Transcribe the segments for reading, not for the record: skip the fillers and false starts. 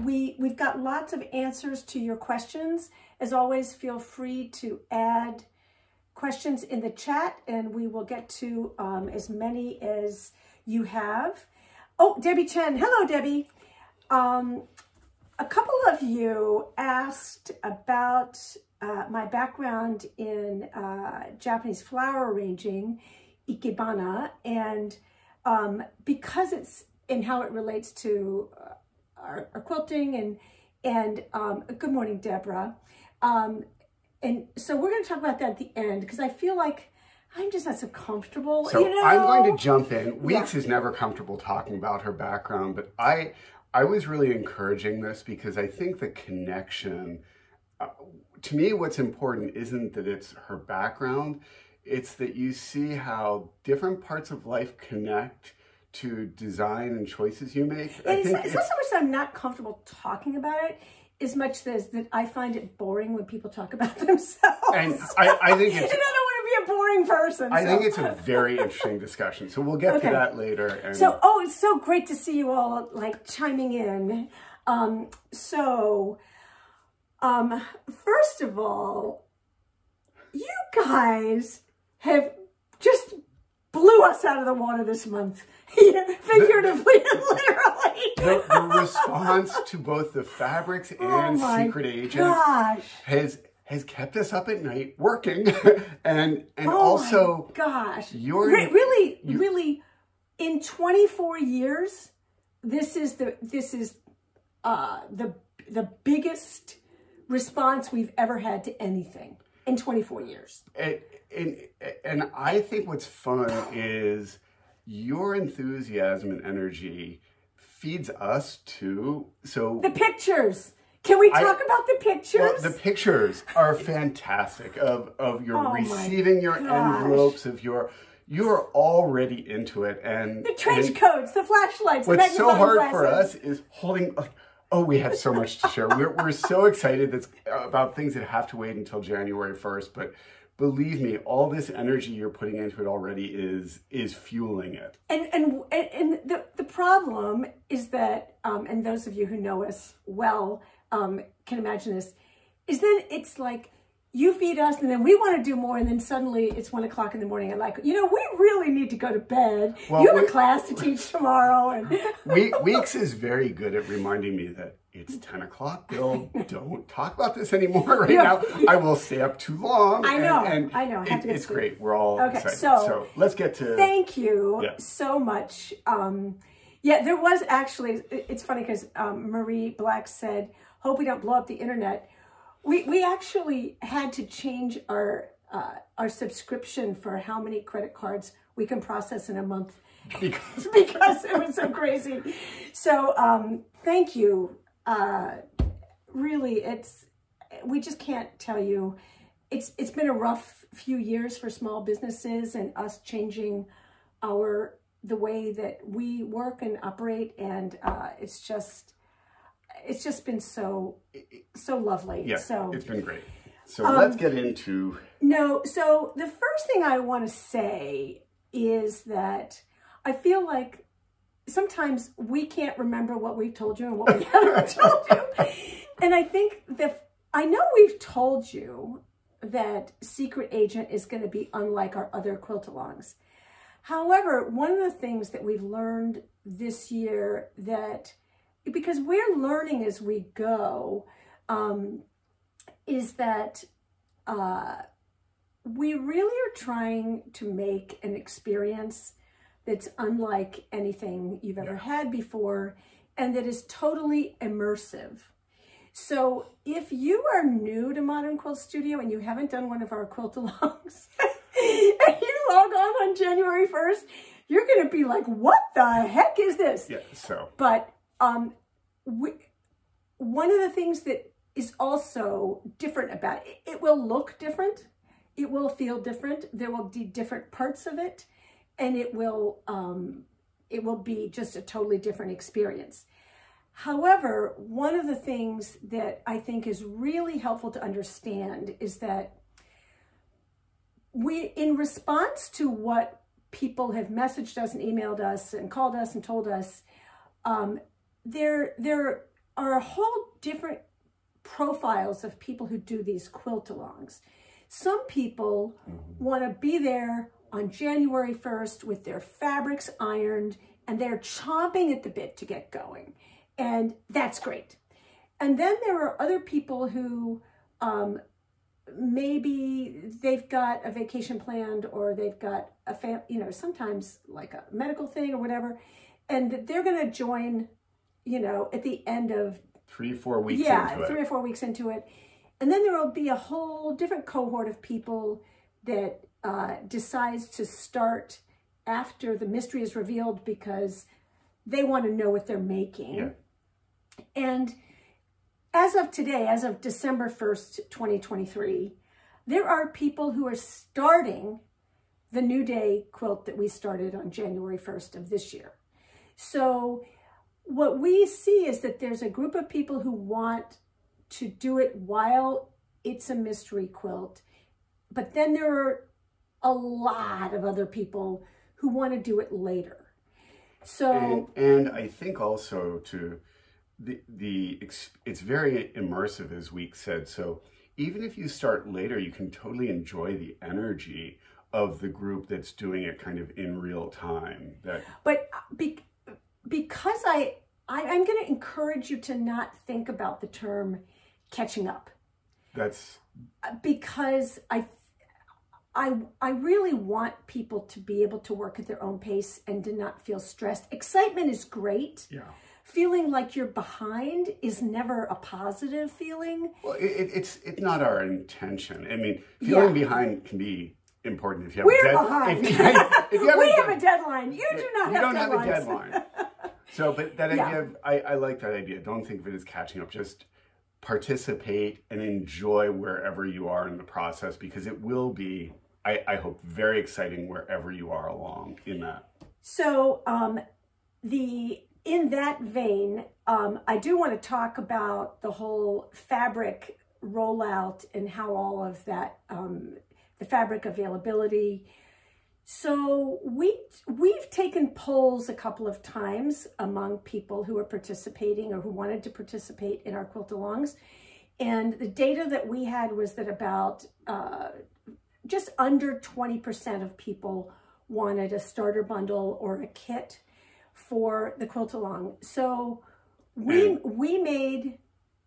we've got lots of answers to your questions. As always, feel free to add questions in the chat and we will get to as many as you have. Oh, Debbie Chen. Hello, Debbie. A couple of you asked about my background in Japanese flower arranging, ikebana, and because it's in how it relates to our quilting and good morning, Deborah. And so we're going to talk about that at the end because I feel like I'm just not so comfortable. So I'm going to jump in. Weeks is never comfortable talking about her background, but I was really encouraging this because I think the connection, to me, what's important isn't that it's her background. It's that you see how different parts of life connect to design and choices you make. It's not so much that I'm not comfortable talking about it, as much as that I find it boring when people talk about themselves. And I think it's... And I don't want to be a boring person. I think it's a very interesting discussion. So we'll get to that later. And so, oh, it's so great to see you all like chiming in. First of all, you guys have just blew us out of the water this month, figuratively and literally. The response to both the fabrics and Secret Agent has kept us up at night working, and also, you're really in 24 years, this is the biggest response we've ever had to anything in 24 years. And I think what's fun is your enthusiasm and energy feeds us too. So the pictures. Can we talk about the pictures? Well, the pictures are fantastic of your receiving your envelopes, of you're already into it, and the trench coats, the flashlights. What's so hard for us is holding. Oh, we have so much to share. We're so excited about things that have to wait until January 1st, but believe me, all this energy you're putting into it already is fueling it. And the problem is that, and those of you who know us well can imagine this, is then it's like you feed us and then we want to do more, and then suddenly it's 1 o'clock in the morning and like, we really need to go to bed. Well, you have a class to teach tomorrow. And Weeks is very good at reminding me that it's 10 o'clock, Bill. Don't talk about this anymore now. I will stay up too long. I know. I know. It's great. We're all excited. So let's get to... Thank you so much. There was actually, it's funny because Marie Black said, hope we don't blow up the internet. We actually had to change our subscription for how many credit cards we can process in a month because it was so crazy. So thank you. Really, we just can't tell you. It's been a rough few years for small businesses and us changing the way that we work and operate, and it's just been so lovely. Yeah, so it's been great. So let's get into... So the first thing I want to say is that I feel like sometimes we can't remember what we've told you and what we haven't told you. And I think I know we've told you that Secret Agent is going to be unlike our other quiltalongs. However, one of the things that we've learned this year because we're learning as we go, is that we really are trying to make an experience that's unlike anything you've ever had before, and that is totally immersive. So if you are new to Modern Quilt Studio and you haven't done one of our quiltalongs, and you log on January 1st, you're going to be like, what the heck is this? Yeah, so. But one of the things that is also different about it will look different. It will feel different. There will be different parts of it, and it will be just a totally different experience. However, one of the things that I think is really helpful to understand is that in response to what people have messaged us and emailed us and called us and told us, there are a whole different profiles of people who do these quilt-alongs. Some people want to be there on January 1st with their fabrics ironed and they're chomping at the bit to get going. And that's great. And then there are other people who maybe they've got a vacation planned, or they've got a sometimes like a medical thing or whatever, and they're going to join, at the end of 3-4 weeks into it. Yeah, 3 or 4 weeks into it. And then there will be a whole different cohort of people that decides to start after the mystery is revealed because they want to know what they're making. Yeah. And as of today, as of December 1st, 2023, there are people who are starting the New Day quilt that we started on January 1st of this year. So what we see is that there's a group of people who want to do it while it's a mystery quilt, but then there are a lot of other people who want to do it later. So and I think also it's very immersive, as Week said. So even if you start later, you can totally enjoy the energy of the group that's doing it kind of in real time. But because I'm going to encourage you to not think about the term catching up. That's because I really want people to be able to work at their own pace and to not feel stressed. Excitement is great. Yeah. Feeling like you're behind is never a positive feeling. Well, it's not our intention. I mean, feeling behind can be important if you have We're behind. We have a deadline. You do not have deadlines. You don't have a deadline. So, but that idea, I like that idea. Don't think of it as catching up. Just participate and enjoy wherever you are in the process, because it will be, I hope, very exciting wherever you are along in that. So, in that vein, I do want to talk about the whole fabric rollout and how all of that, the fabric availability. So we've taken polls a couple of times among people who are participating or who wanted to participate in our quilt-alongs. And the data that we had was that about just under 20% of people wanted a starter bundle or a kit for the quilt-along. So we made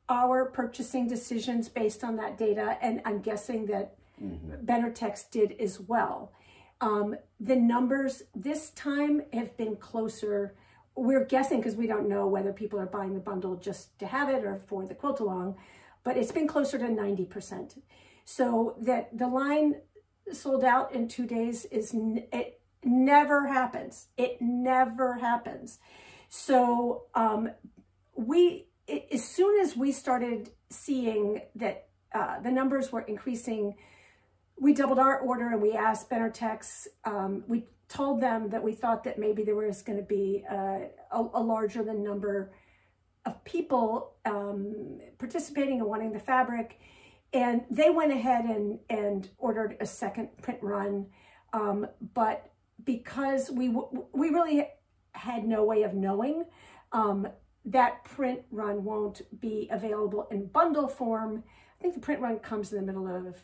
our purchasing decisions based on that data, and I'm guessing that Benartex did as well. The numbers this time have been closer. We're guessing because we don't know whether people are buying the bundle just to have it or for the quilt-along, but it's been closer to 90%. So that the line sold out in 2 days it never happens. It never happens. So as soon as we started seeing that the numbers were increasing, we doubled our order and we asked Benartex. We told them that we thought that maybe there was going to be a larger than number of people participating and wanting the fabric. And they went ahead and ordered a second print run. But because we really had no way of knowing, that print run won't be available in bundle form. I think the print run comes in the middle of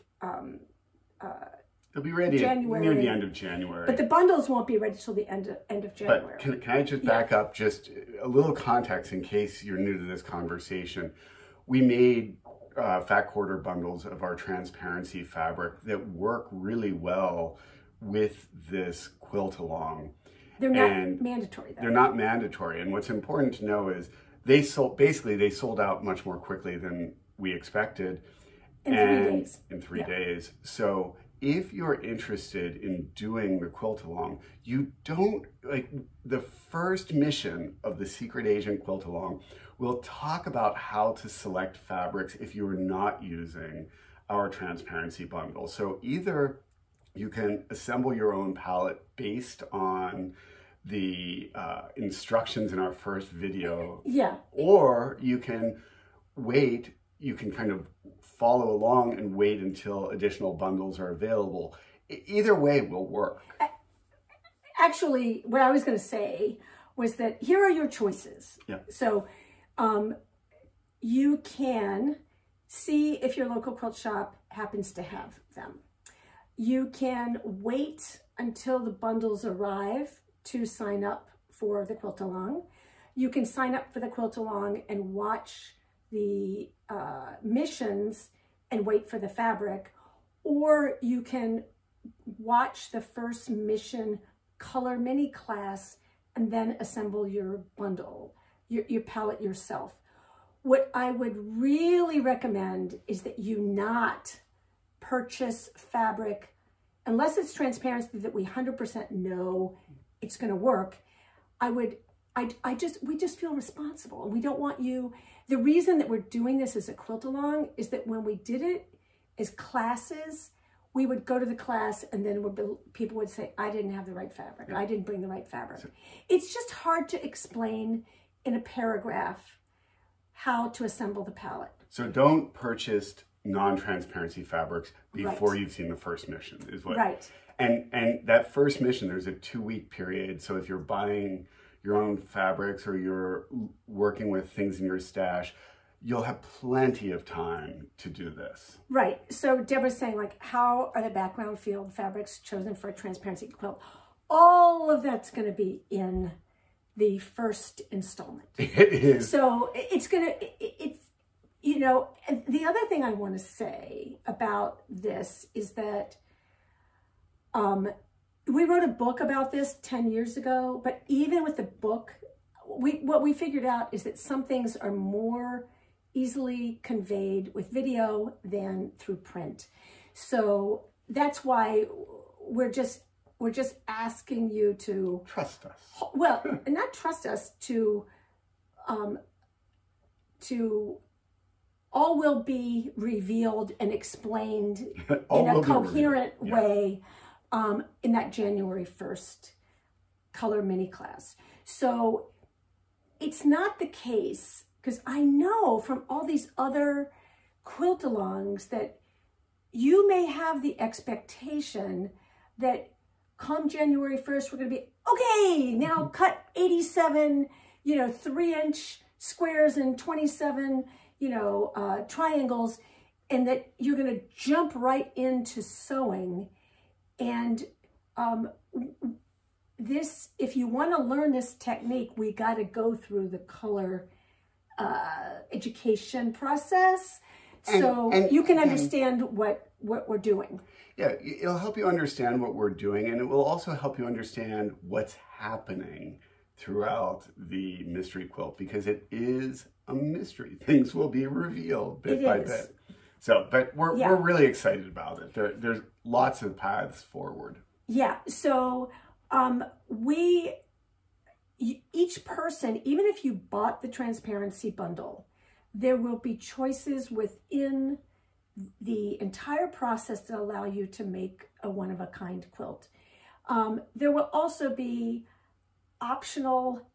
it'll be ready near the end of January. But the bundles won't be ready till the end of January. But can I just back up just a little context in case you're new to this conversation? We made fat quarter bundles of our transparency fabric that work really well with this quilt-along. They're not mandatory, though. They're not mandatory. And what's important to know is they sold out much more quickly than we expected. In 3 days. In 3 days. So if you're interested in doing the quilt-along, you don't, like, the first mission of the Secret Agent Quiltalong will talk about how to select fabrics if you're not using our transparency bundle. So either you can assemble your own palette based on the instructions in our first video. Yeah. Or you can wait, you can kind of follow along and wait until additional bundles are available. Either way will work. Actually, what I was going to say was that here are your choices. Yeah. So you can see if your local quilt shop happens to have them. You can wait until the bundles arrive to sign up for the Quiltalong. You can sign up for the Quiltalong and watch the missions and wait for the fabric, or you can watch the first mission color mini class and then assemble your bundle, your palette yourself. What I would really recommend is that you not purchase fabric unless it's transparency that we 100% know it's going to work. We just feel responsible. We don't want you. The reason that we're doing this as a quilt-along is that when we did it as classes, we would go to the class and then people would say, I didn't have the right fabric. I didn't bring the right fabric. It's just hard to explain in a paragraph how to assemble the palette. So don't purchase non-transparency fabrics before you've seen the first mission is what. Right. And that first mission, there's a 2-week period. So if you're buying your own fabrics or you're working with things in your stash, you'll have plenty of time to do this. Right. So Deborah's saying, like, how are the background field fabrics chosen for a transparency quilt? All of that's going to be in the first installment. It is. So it's you know, and the other thing I want to say about this is that we wrote a book about this 10 years ago, but even with the book, what we figured out is that some things are more easily conveyed with video than through print. So that's why we're just asking you to trust us. Well, not trust us, to all will be revealed and explained in a coherent way in that January 1st color mini class. So it's not the case, because I know from all these other quilt-alongs that you may have the expectation that come January 1st, we're going to be, okay, now cut 87, 3-inch squares and 27, triangles, and that you're going to jump right into sewing. And this, if you want to learn this technique, we got to go through the color education process, so you can understand what we're doing. Yeah, it'll help you understand what we're doing, and it will also help you understand what's happening throughout the mystery quilt, because it is a mystery. Things will be revealed bit by bit. So, but we're really excited about it. There's lots of paths forward. Yeah, so each person, even if you bought the transparency bundle, there will be choices within the entire process that allow you to make a one-of-a-kind quilt. There will also be optional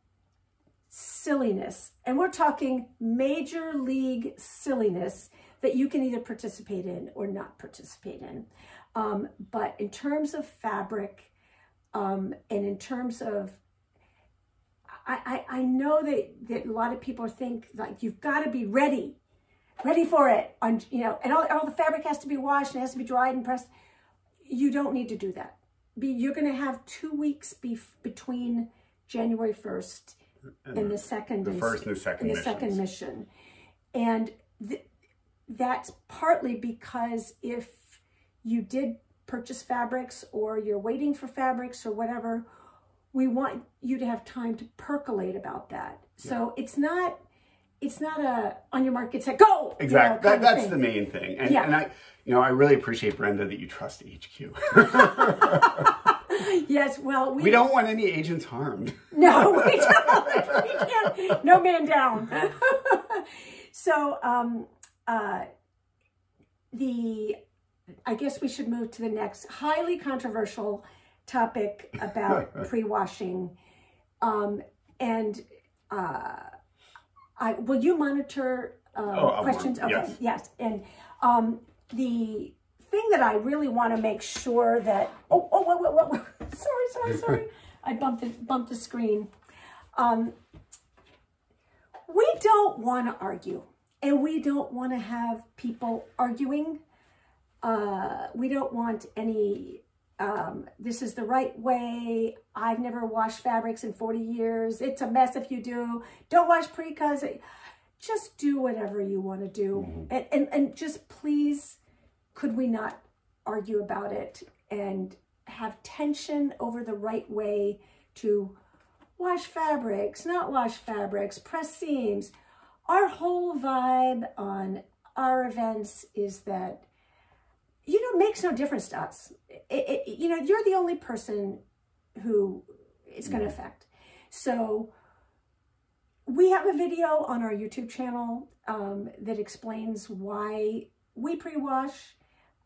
silliness, and we're talking major league silliness that you can either participate in or not participate in. But in terms of fabric, and in terms of, I know that a lot of people think like you've got to be ready for it, and all the fabric has to be washed and it has to be dried and pressed. You don't need to do that. You're going to have 2 weeks between January 1st and the second mission. And that's partly because if you did purchase fabrics or you're waiting for fabrics or whatever, we want you to have time to percolate about that. Yeah. So it's not a on your mark, get set, go. Exactly. That's the main thing. And, and I really appreciate, Brenda, that you trust HQ. Yes, well, we don't want any agents harmed. No, we don't. We can't. No man down. So, I guess we should move to the next highly controversial topic about pre-washing. Will you monitor questions? Okay, yes. And the thing that I really want to make sure that, whoa. Sorry. I bumped the screen. We don't want to argue. And we don't want to have people arguing. We don't want any, this is the right way. I've never washed fabrics in 40 years. It's a mess if you do. Don't wash pre-cuts. Just do whatever you want to do. And just please, could we not argue about it and have tension over the right way to wash fabrics, not wash fabrics, press seams. Our whole vibe on our events is that, you know, it makes no difference to us. You know, you're the only person who it's going to affect. So we have a video on our YouTube channel that explains why we pre-wash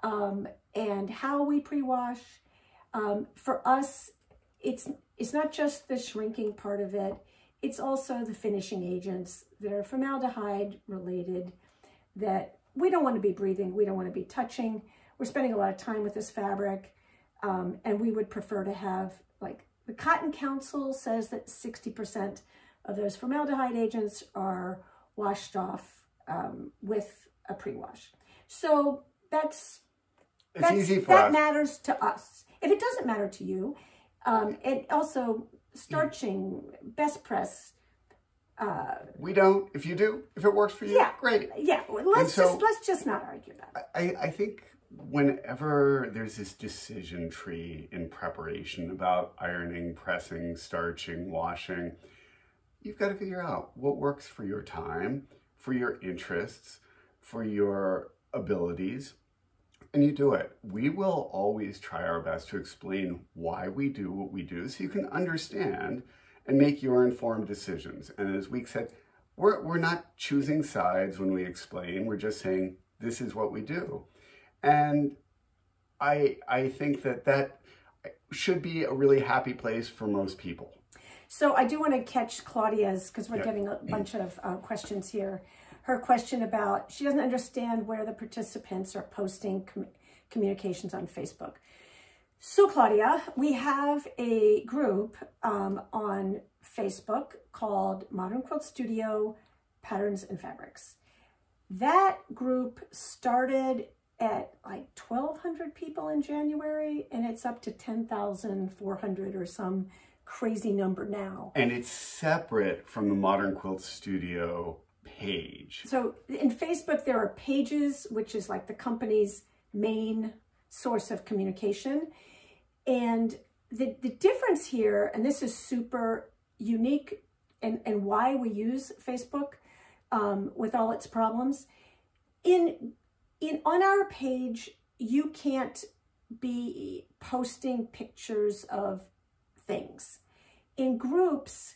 and how we pre-wash. For us, it's not just the shrinking part of it. It's also the finishing agents that are formaldehyde related that we don't want to be breathing. We don't want to be touching. We're spending a lot of time with this fabric. And we would prefer to have, like, the Cotton Council says that 60% of those formaldehyde agents are washed off with a pre-wash. So that's easy for us. That matters to us. If it doesn't matter to you, and also starching, best press. We don't. If you do, if it works for you, yeah, great. Yeah, let's just not argue about it. I think whenever there's this decision tree in preparation about ironing, pressing, starching, washing, you've got to figure out what works for your time, for your interests, for your abilities, and you do it. We will always try our best to explain why we do what we do so you can understand and make your informed decisions. And as Week said, we're not choosing sides when we explain. We're just saying, this is what we do. And I think that should be a really happy place for most people. So I do want to catch Claudia's, because we're getting a bunch of questions here. Her question about, she doesn't understand where the participants are posting communications on Facebook. So Claudia, we have a group on Facebook called Modern Quilt Studio Patterns and Fabrics. That group started at like 1,200 people in January, and it's up to 10,400 or some crazy number now. And it's separate from the Modern Quilt Studio page. So in Facebook, there are pages, which is like the company's main source of communication. And the difference here, and this is super unique and why we use Facebook with all its problems, on our page, you can't be posting pictures of things. In groups,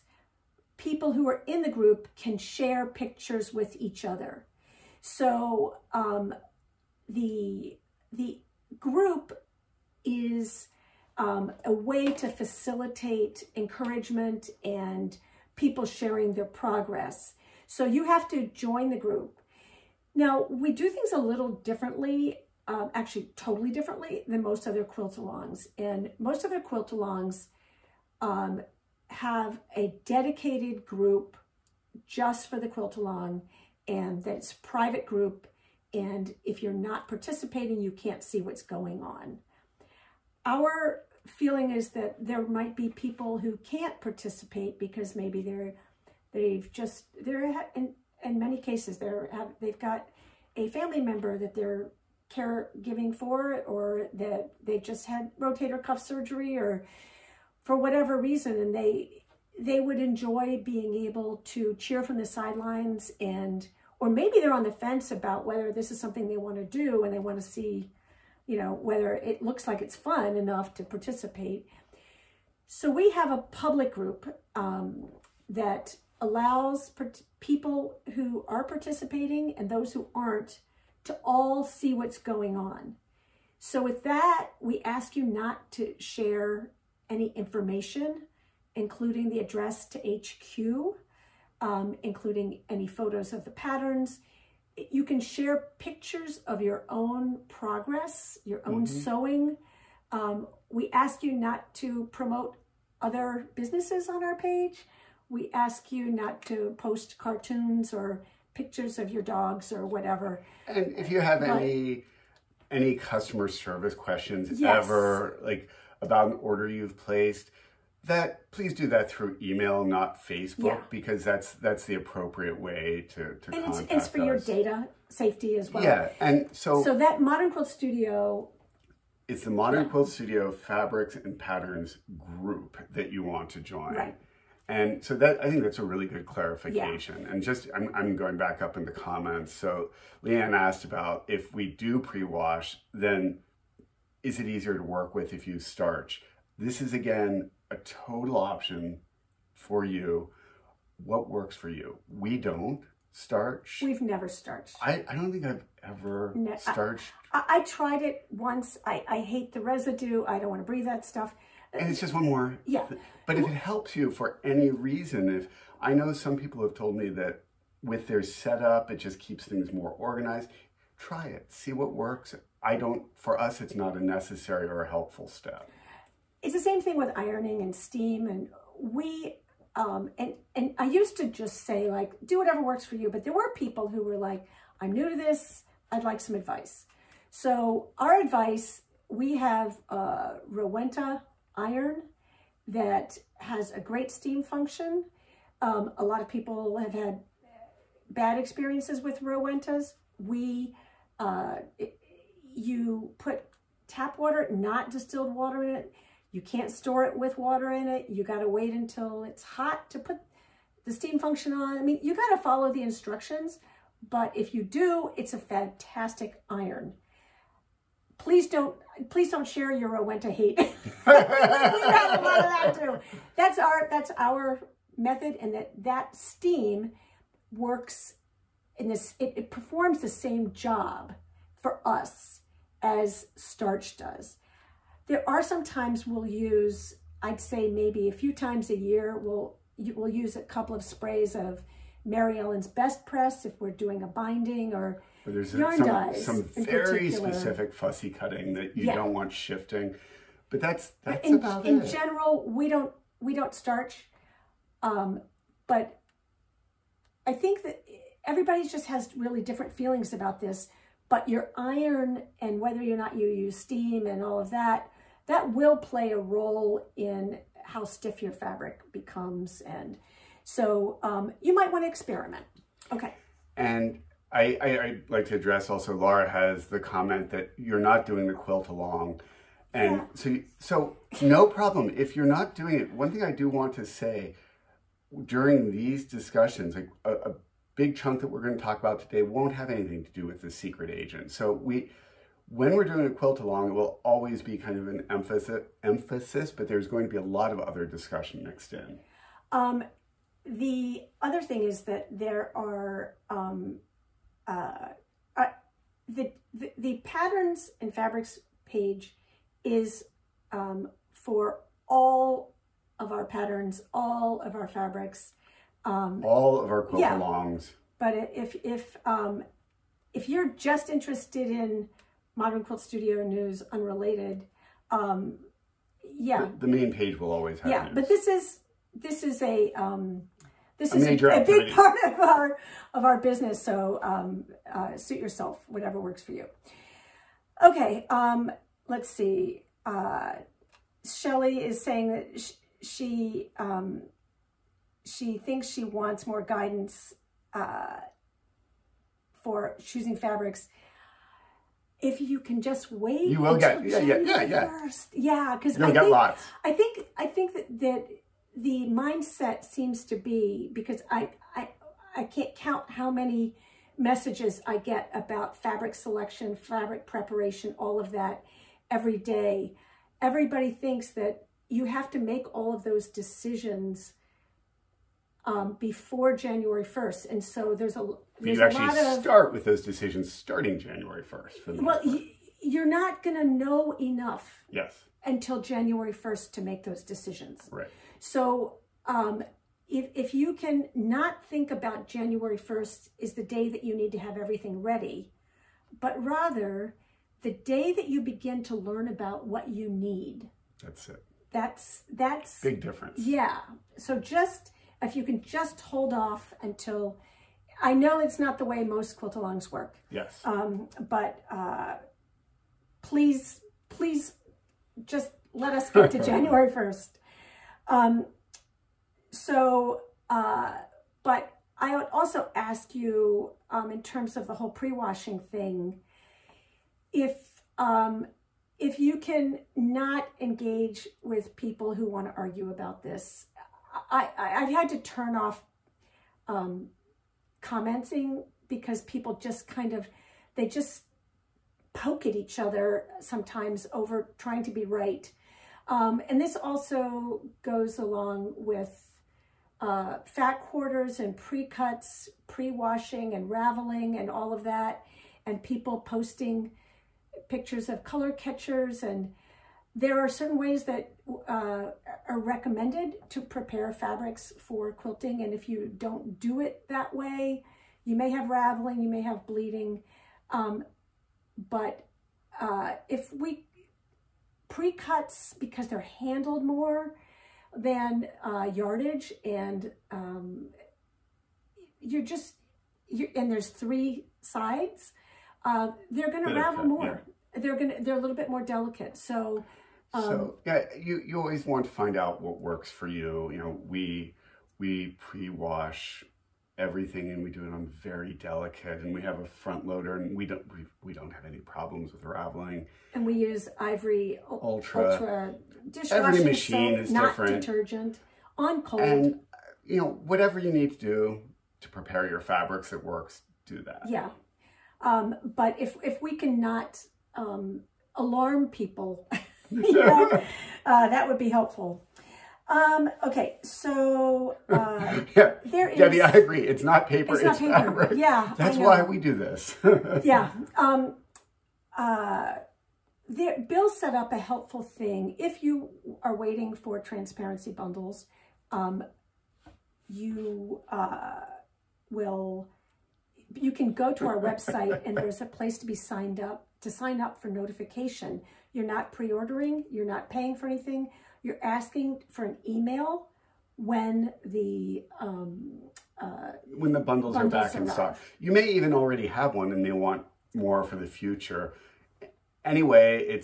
people who are in the group can share pictures with each other. So the group is a way to facilitate encouragement and people sharing their progress. So you have to join the group. Now, we do things a little differently, actually totally differently than most other Quiltalongs. And most other Quiltalongs have a dedicated group just for the Quiltalong, and that's private group. And if you're not participating, you can't see what's going on. Our feeling is that there might be people who can't participate because maybe in many cases they've got a family member that they're caregiving for, or that they've just had rotator cuff surgery, or for whatever reason, and they would enjoy being able to cheer from the sidelines, or maybe they're on the fence about whether this is something they want to do, and they want to see, you know, whether it looks like it's fun enough to participate. So we have a public group that allows people who are participating and those who aren't to all see what's going on. So with that, we ask you not to share any information, including the address to HQ, including any photos of the patterns. You can share pictures of your own progress, your own sewing. We ask you not to promote other businesses on our page. We ask you not to post cartoons or pictures of your dogs or whatever. And if you have any customer service questions ever, like about an order you've placed, please do that through email, not Facebook, because that's the appropriate way to contact us. And it's for your data safety as well. Yeah, and so that Modern Quilt Studio. It's the Modern Quilt Studio Fabrics and Patterns group that you want to join. Right. And so I think that's a really good clarification. Yeah. And just, I'm going back up in the comments. So Leanne asked about if we do pre-wash, then is it easier to work with if you starch? This is, again, a total option for you. What works for you? We don't starch. We've never starched. I don't think I've ever starched. I tried it once. I hate the residue. I don't want to breathe that stuff. And it's just one more. Yeah. But if it helps you for any reason, I know some people have told me that with their setup, it just keeps things more organized. Try it. See what works. For us, it's not a necessary or a helpful step. It's the same thing with ironing and steam. And and I used to just say, like, do whatever works for you. But there were people who were like, I'm new to this. I'd like some advice. So our advice, we have a Rowenta iron that has a great steam function. A lot of people have had bad experiences with Rowentas. You put tap water, not distilled water in it. You can't store it with water in it. You got to wait until it's hot to put the steam function on. I mean, you got to follow the instructions, but if you do, it's a fantastic iron. Please don't share your Rowenta hate. We got a lot of that too. That's our method, and that steam works in this. It performs the same job for us as starch does. There are some times we'll use, I'd say maybe a few times a year, we'll use a couple of sprays of Mary Ellen's Best Press if we're doing a binding or yarn dyes. Some very specific fussy cutting that you don't want shifting. But that's about it. In general, we don't starch. But I think that everybody just has really different feelings about this. But your iron and whether or not you use steam and all of that will play a role in how stiff your fabric becomes. And so you might want to experiment. Okay. And I'd like to address also, Laura has the comment that you're not doing the quilt along. And so no problem. If you're not doing it, one thing I do want to say during these discussions, like a big chunk that we're going to talk about today won't have anything to do with the secret agent. So when we're doing a quilt along, it will always be kind of an emphasis, but there's going to be a lot of other discussion mixed in. The other thing is that there are the patterns and fabrics page is for all of our patterns, all of our fabrics, all of our quilt alongs. But if you're just interested in Modern Quilt Studio news, unrelated, the main page will always have news. But this is a major big part of our business. So suit yourself, whatever works for you. Okay, let's see. Shelley is saying that she thinks she wants more guidance for choosing fabrics. If you can just wait, you will get first. Yeah, because you'll get lots. I think that the mindset seems to be, because I can't count how many messages I get about fabric selection, fabric preparation, all of that every day. Everybody thinks that you have to make all of those decisions before January 1st. And so there's a lot of... start with those decisions starting January 1st. For the well, you're not going to know enough until January 1st to make those decisions. Right. So if you can not think about January 1st is the day that you need to have everything ready, but rather the day that you begin to learn about what you need. That's it. That's big difference. Yeah. So if you can just hold off until, I know it's not the way most quiltalongs work. Yes. But please just let us get to January 1st. But I would also ask you, in terms of the whole pre-washing thing, if you can not engage with people who want to argue about this, I've had to turn off commenting because people just they just poke at each other sometimes over trying to be right. And this also goes along with fat quarters and pre-cuts, pre-washing and raveling and all of that, and people posting pictures of color catchers. And there are certain ways that are recommended to prepare fabrics for quilting, and if you don't do it that way, you may have raveling, you may have bleeding, but if we pre-cuts, because they're handled more than yardage, and and there's 3 sides, they're going to ravel more. Yeah. They're a little bit more delicate. So yeah, you always want to find out what works for you. You know, we pre-wash everything, and we do it on very delicate, and we have a front loader, and we don't have any problems with raveling. And we use Ivory Ultra dishwashing. Every machine is different. Not detergent. On cold. And you know, whatever you need to do to prepare your fabrics that works, do that. Yeah. But if we can not alarm people, you know, that would be helpful. Okay, so yeah, there is... Debbie, I agree. It's not paper, it's not paper. Fabric. Yeah, that's why we do this. Yeah. Bill set up a helpful thing. If you are waiting for transparency bundles, you can go to our website, and there's a place to sign up for notification. You're not pre-ordering, you're not paying for anything. You're asking for an email when the bundles are back in stock. You may even already have one and they want more for the future. Anyway,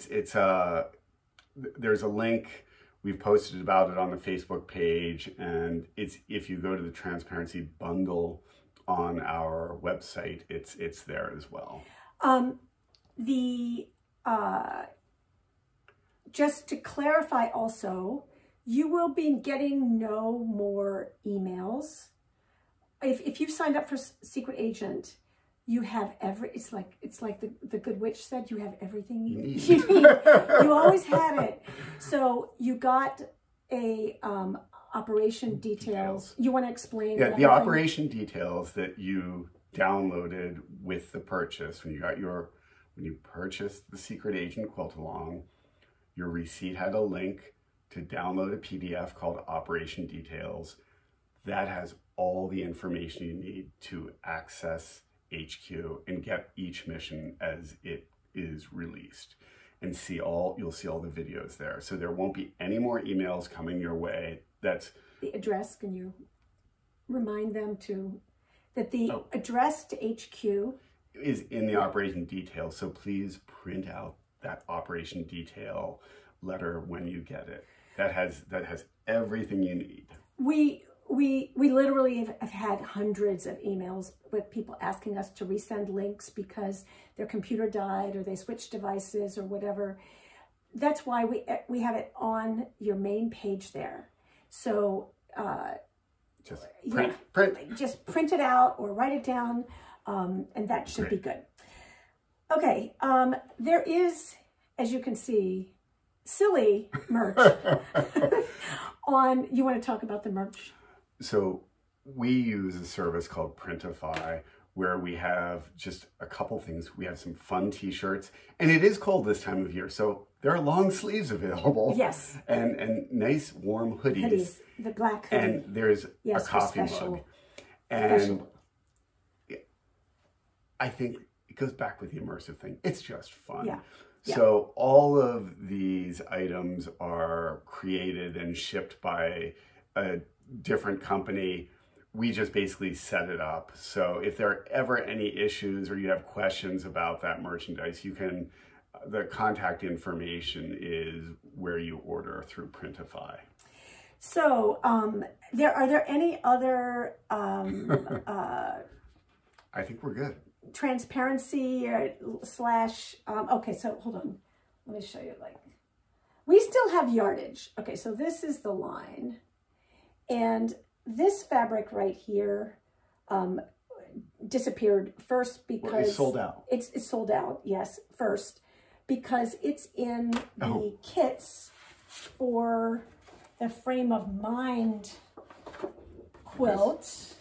there's a link. We've posted about it on the Facebook page, and if you go to the transparency bundle on our website, it's there as well. Just to clarify also, you will be getting no more emails. If you've signed up for Secret Agent, you have it's like the Good Witch said, you have everything you need. You always had it. So you got a operation details. You want to explain? Yeah, the operation details that you downloaded with the purchase when you purchased the Secret Agent Quiltalong. Your receipt had a link to download a PDF called Operation Details. That has all the information you need to access HQ and get each mission as it is released, and you'll see all the videos there. So there won't be any more emails coming your way. That's the address. Can you remind them that the address to HQ is in the Operation Details. So please print out that Operation Detail letter when you get it. That has everything you need. We literally have had hundreds of emails with people asking us to resend links because their computer died or they switched devices or whatever. That's why we have it on your main page there. So just print it out or write it down, and that should be good. Okay, there is, as you can see, silly merch on. You want to talk about the merch? So we use a service called Printify, where we have just a couple things. We have some fun t-shirts, and it is cold this time of year, so there are long sleeves available. Yes. And nice warm hoodies. The black hoodie. And there's a coffee mug. And I think it goes back with the immersive thing. It's just fun. Yeah. So all of these items are created and shipped by a different company. we just basically set it up. So if there are ever any issues or you have questions about that merchandise, you can, the contact information is where you order through Printify. So are there any other I think we're good. Transparency slash, okay, so hold on. Let me show you, like, we still have yardage. Okay, so this is the line. And this fabric right here disappeared first because... Well, it's sold out. It's sold out, yes, first. Because it's in the kits for the Frame of Mind quilt.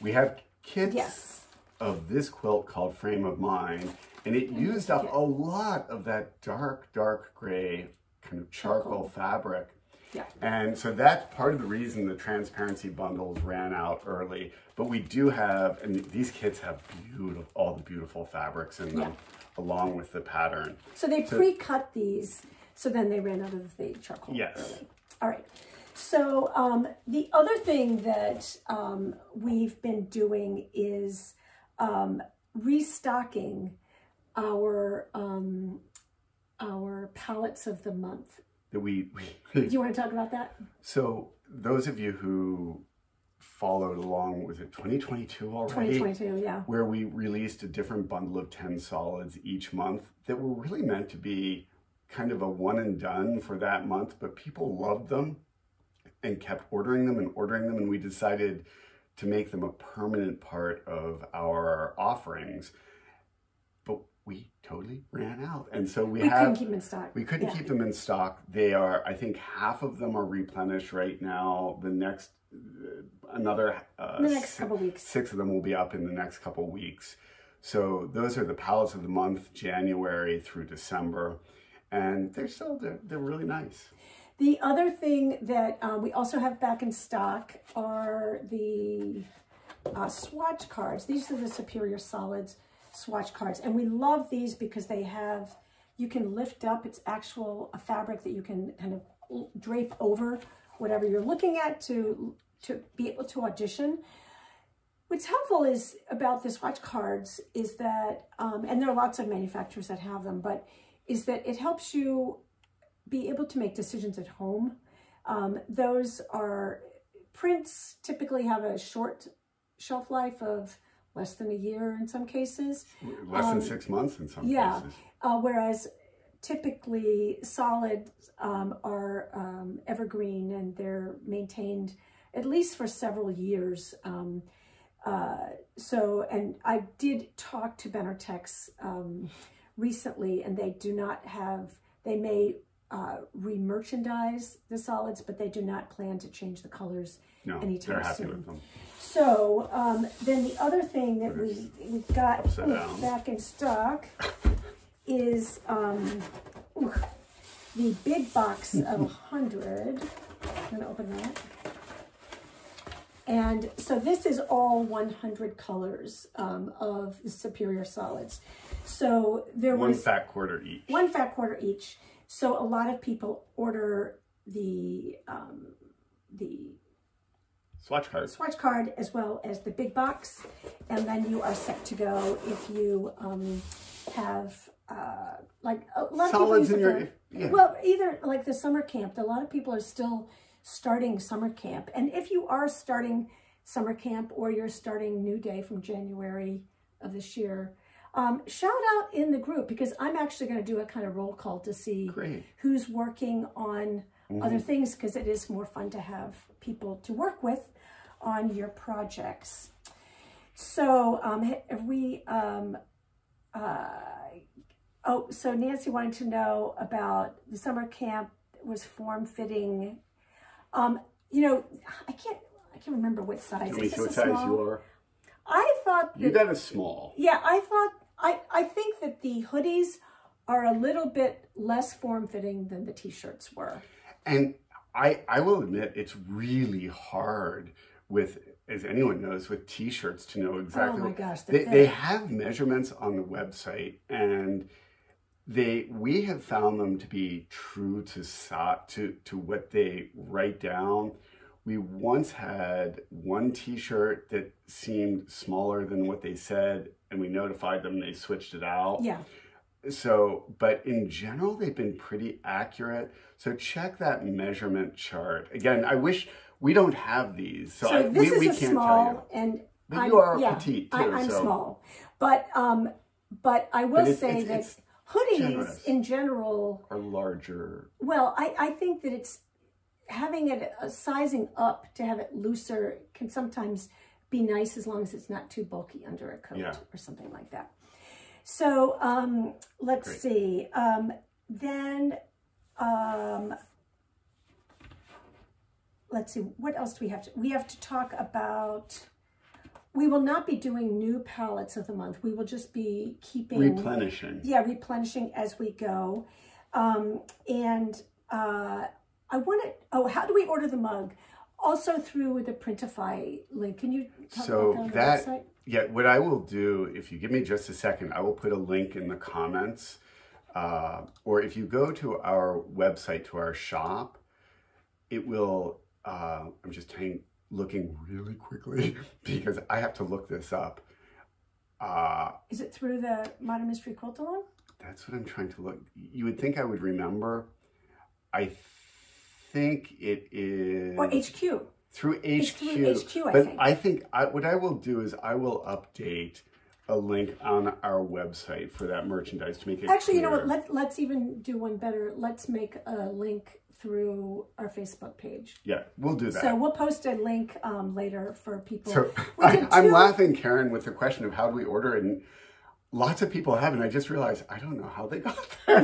We have kits. Yes. Of this quilt called Frame of Mind, and it used up a lot of that dark gray kind of charcoal fabric. Yeah. And so that's part of the reason the transparency bundles ran out early. But we do have, and these kits have all the beautiful fabrics in them, along with the pattern. So they pre-cut these, so then they ran out of the charcoal early. All right. So the other thing that we've been doing is restocking our palettes of the month. Do you want to talk about that? So those of you who followed along, was it 2022 already? 2022, yeah. Where we released a different bundle of 10 solids each month that were really meant to be kind of a one and done for that month, but people loved them and kept ordering them, and we decided to make them a permanent part of our offerings. But we totally ran out. And so we couldn't keep them in stock. We couldn't keep them in stock. They are, I think half of them are replenished right now. The next, another the next couple weeks. 6 of them will be up in the next couple weeks. So those are the palettes of the month, January through December. And they're really nice. The other thing that we also have back in stock are the swatch cards. These are the Superior Solids swatch cards. And we love these because they have, you can lift up, it's actual a fabric that you can kind of drape over whatever you're looking at to be able to audition. What's helpful is about the swatch cards is that, and there are lots of manufacturers that have them, but is that it helps you be able to make decisions at home. Those are, prints typically have a short shelf life of less than a year in some cases. Less than 6 months in some cases. Whereas typically solids are evergreen and they're maintained at least for several years. And I did talk to Benartex recently, and they do not have, they may re-merchandise the solids, but they do not plan to change the colors anytime they're happy soon. with them. So then the other thing that we've got back in stock is the big box of 100. I'm going to open that. And so this is all 100 colors of the Superior Solids. So there was... One fat quarter each. One fat quarter each. So a lot of people order the swatch card as well as the big box, and then you are set to go if you have like a lot solids of people in your well, either like the summer camp. A lot of people are still starting summer camp, and if you are starting summer camp or you're starting New Day from January of this year, shout out in the group, because I'm actually going to do a kind of roll call to see who's working on other things, because it is more fun to have people to work with on your projects. So so Nancy wanted to know about the summer camp was form-fitting. You know, I can't remember what size. Is this what size you are? I thought that, you got a small. Yeah, I think that the hoodies are a little bit less form-fitting than the t-shirts were. And I will admit, it's really hard with, as anyone knows, with t-shirts to know exactly. Oh my gosh, they have measurements on the website, and we have found them to be true to what they write down. we once had one t-shirt that seemed smaller than what they said, and we notified them, they switched it out. Yeah. So, but in general, they've been pretty accurate. So check that measurement chart. Again, I wish we don't have these. So this we is a can't small, tell you. and But you are petite too. I'm so. small. But I will say that hoodies generous. in general Are larger. Well, I think that it's having it sizing up to have it looser can sometimes be nice as long as it's not too bulky under a coat or something like that. So let's see. Let's see. What else do we have to? We have to talk about. We will not be doing new palettes of the month. We will just be keeping replenishing. Yeah, replenishing as we go. I want to. Oh, how do we order the mug? Also through the Printify link. Can you talk about that on the website? Yeah, what I will do, if you give me just a second, I will put a link in the comments. Or if you go to our website, to our shop, it will, I'm just looking really quickly because I have to look this up. Is it through the Modern Mystery Quiltalong? That's what I'm trying to look. You would think I would remember. I think it is... Or HQ. Through HQ. It's through HQ, but I think what I will do is I will update a link on our website for that merchandise to make it Actually, clear. you know what? Let's even do one better. Let's make a link through our Facebook page. Yeah, we'll do that. So we'll post a link later for people. So I'm laughing, Karen, with the question of how do we order it, and lots of people have, and I just realized I don't know how they got there.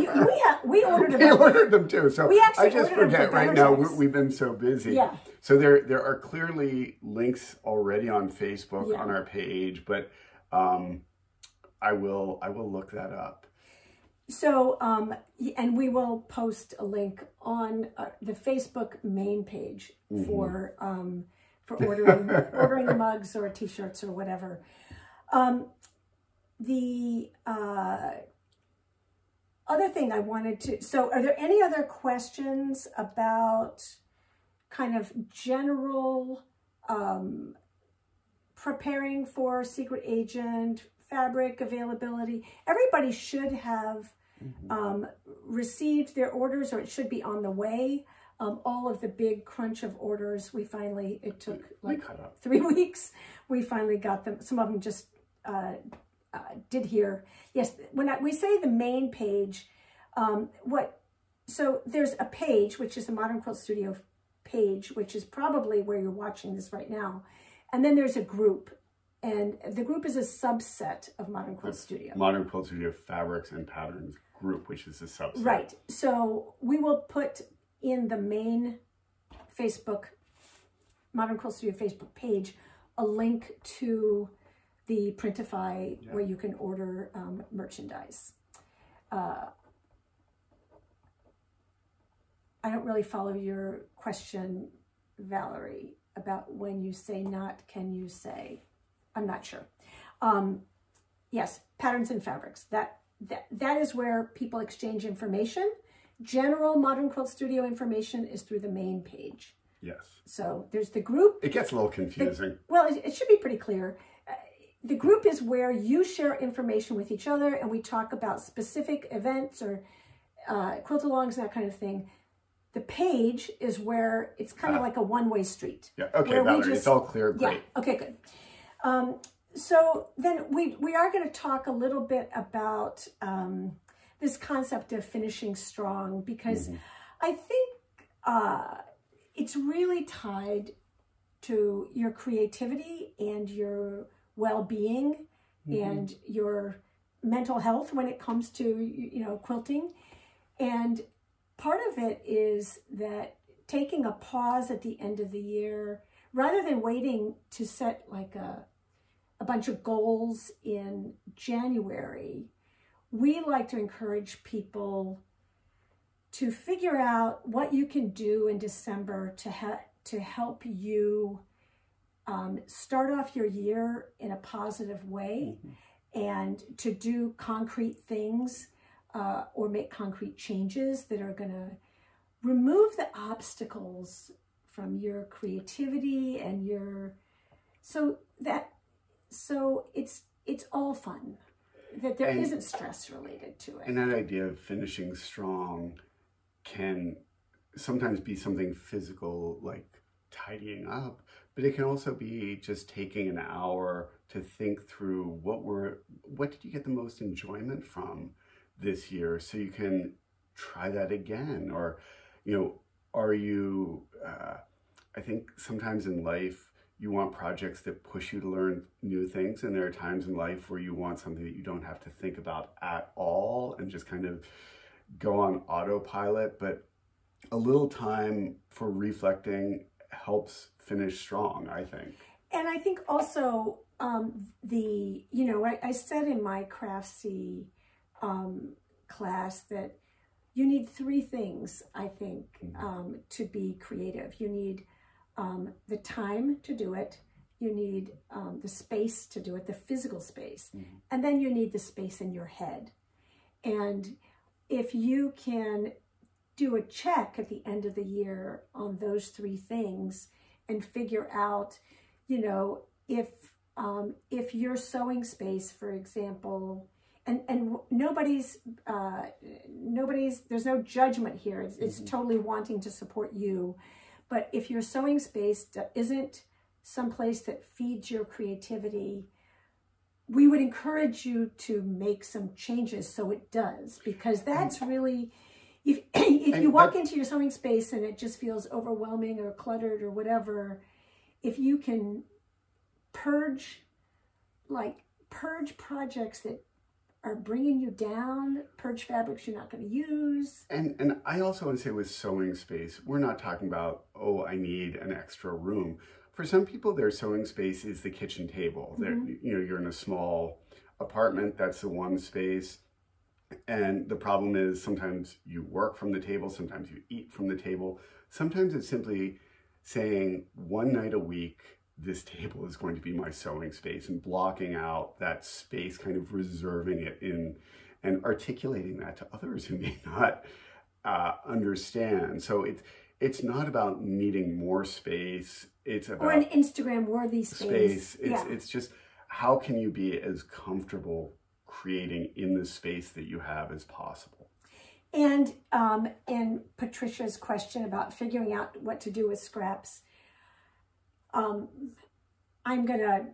We ordered them. We ordered them too. So I just ordered forget right now. We've been so busy. Yeah. So there are clearly links already on Facebook on our page, but I will look that up. So and we will post a link on the Facebook main page for ordering the mugs or t-shirts or whatever. The other thing I wanted to, so are there any other questions about kind of general preparing for Secret Agent, fabric availability? Everybody should have received their orders, or it should be on the way. All of the big crunch of orders, it took like 3 weeks. We finally got them. Some of them just did here. Yes, when we say the main page, so there's a page, which is the Modern Quilt Studio page, which is probably where you're watching this right now. And then there's a group, and the group is a subset of Modern Quilt Studio. Modern Quilt Studio Fabrics and Patterns group, which is a subset. Right. So we will put in the main Facebook, Modern Quilt Studio Facebook page, a link to the Printify where you can order merchandise. I don't really follow your question, Valerie, about when you say not, can you say? I'm not sure. Yes, patterns and fabrics. That is where people exchange information. General Modern Quilt Studio information is through the main page. Yes. So there's the group. It gets a little confusing. It should be pretty clear. The group is where you share information with each other, and we talk about specific events or quiltalongs, that kind of thing. The page is where it's kind of like a one-way street. Yeah. Okay, Valerie, it's all clear. Great. Yeah. Okay, good. So then we are going to talk a little bit about this concept of finishing strong, because I think it's really tied to your creativity and your well-being and your mental health when it comes to, quilting. And part of it is that taking a pause at the end of the year, rather than waiting to set like a bunch of goals in January, we like to encourage people to figure out what you can do in December to help you start off your year in a positive way and to do concrete things or make concrete changes that are going to remove the obstacles from your creativity and your, so it's all fun, that there isn't stress related to it. And that idea of finishing strong can sometimes be something physical, like tidying up, but it can also be just taking an hour to think through what did you get the most enjoyment from this year, so you can try that again. Or, you know, are you, I think sometimes in life, you want projects that push you to learn new things, and there are times in life where you want something that you don't have to think about at all and just kind of go on autopilot. But a little time for reflecting helps finish strong, I think. And I think also I said in my Craftsy class that you need 3 things, I think, to be creative. You need the time to do it, you need the space to do it, the physical space, and then you need the space in your head. And if you can do a check at the end of the year on those 3 things and figure out, you know, if your sewing space, for example, and nobody's, there's no judgment here. It's totally wanting to support you. But if your sewing space isn't someplace that feeds your creativity, we would encourage you to make some changes so it does, because that's really, if you walk into your sewing space and it just feels overwhelming or cluttered or whatever, if you can purge projects that are bringing you down, purge fabrics you're not going to use. And I also want to say with sewing space, we're not talking about, oh, I need an extra room. For some people, their sewing space is the kitchen table. You know, you're in a small apartment, that's the one space. And the problem is sometimes you work from the table, sometimes you eat from the table. Sometimes it's simply saying one night a week, this table is going to be my sewing space, and blocking out that space, kind of reserving it in, and articulating that to others who may not understand. So it's not about needing more space. It's about, or an Instagram worthy space. It's just, how can you be as comfortable creating in the space that you have as possible? And Patricia's question about figuring out what to do with scraps. I'm gonna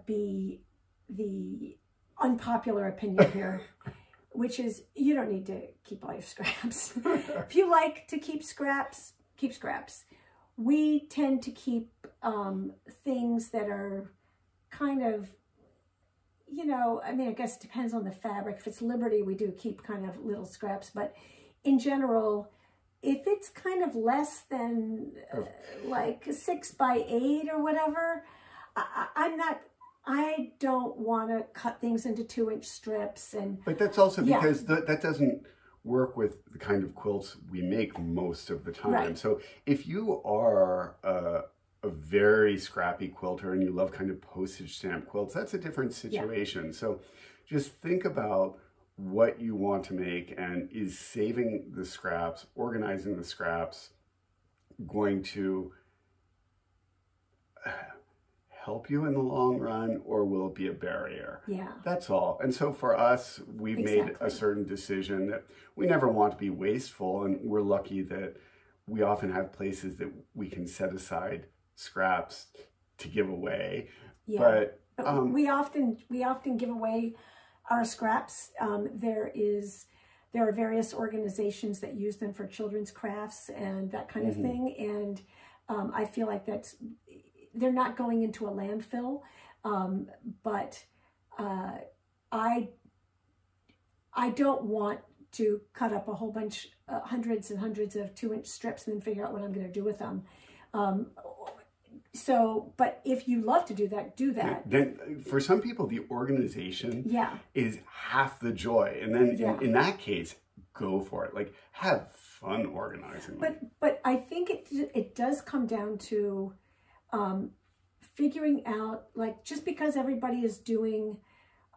be the unpopular opinion here, which is you don't need to keep all your scraps. If you like to keep scraps, keep scraps. We tend to keep things that are kind of, you know, I mean, I guess it depends on the fabric. If it's Liberty, we do keep kind of little scraps, but in general, if it's kind of less than like 6 by 8 or whatever, I don't want to cut things into 2-inch strips. But that's also because that doesn't work with the kind of quilts we make most of the time. Right. So if you are a very scrappy quilter and you love kind of postage stamp quilts, that's a different situation. Yeah. So just think about what you want to make, and is saving the scraps, organizing the scraps, going to help you in the long run, or will it be a barrier? Yeah. That's all. And so for us, we've made a certain decision that we never want to be wasteful, and we're lucky that we often have places that we can set aside scraps to give away. Yeah. But we often give away our scraps. There are various organizations that use them for children's crafts and that kind of thing. And I feel like they're not going into a landfill. But I don't want to cut up a whole bunch, hundreds and hundreds of 2-inch strips and then figure out what I'm going to do with them. But if you love to do that, do that. Then for some people, the organization is half the joy. And then in that case, go for it. Like, have fun organizing. But I think it does come down to figuring out, like, just because everybody is doing,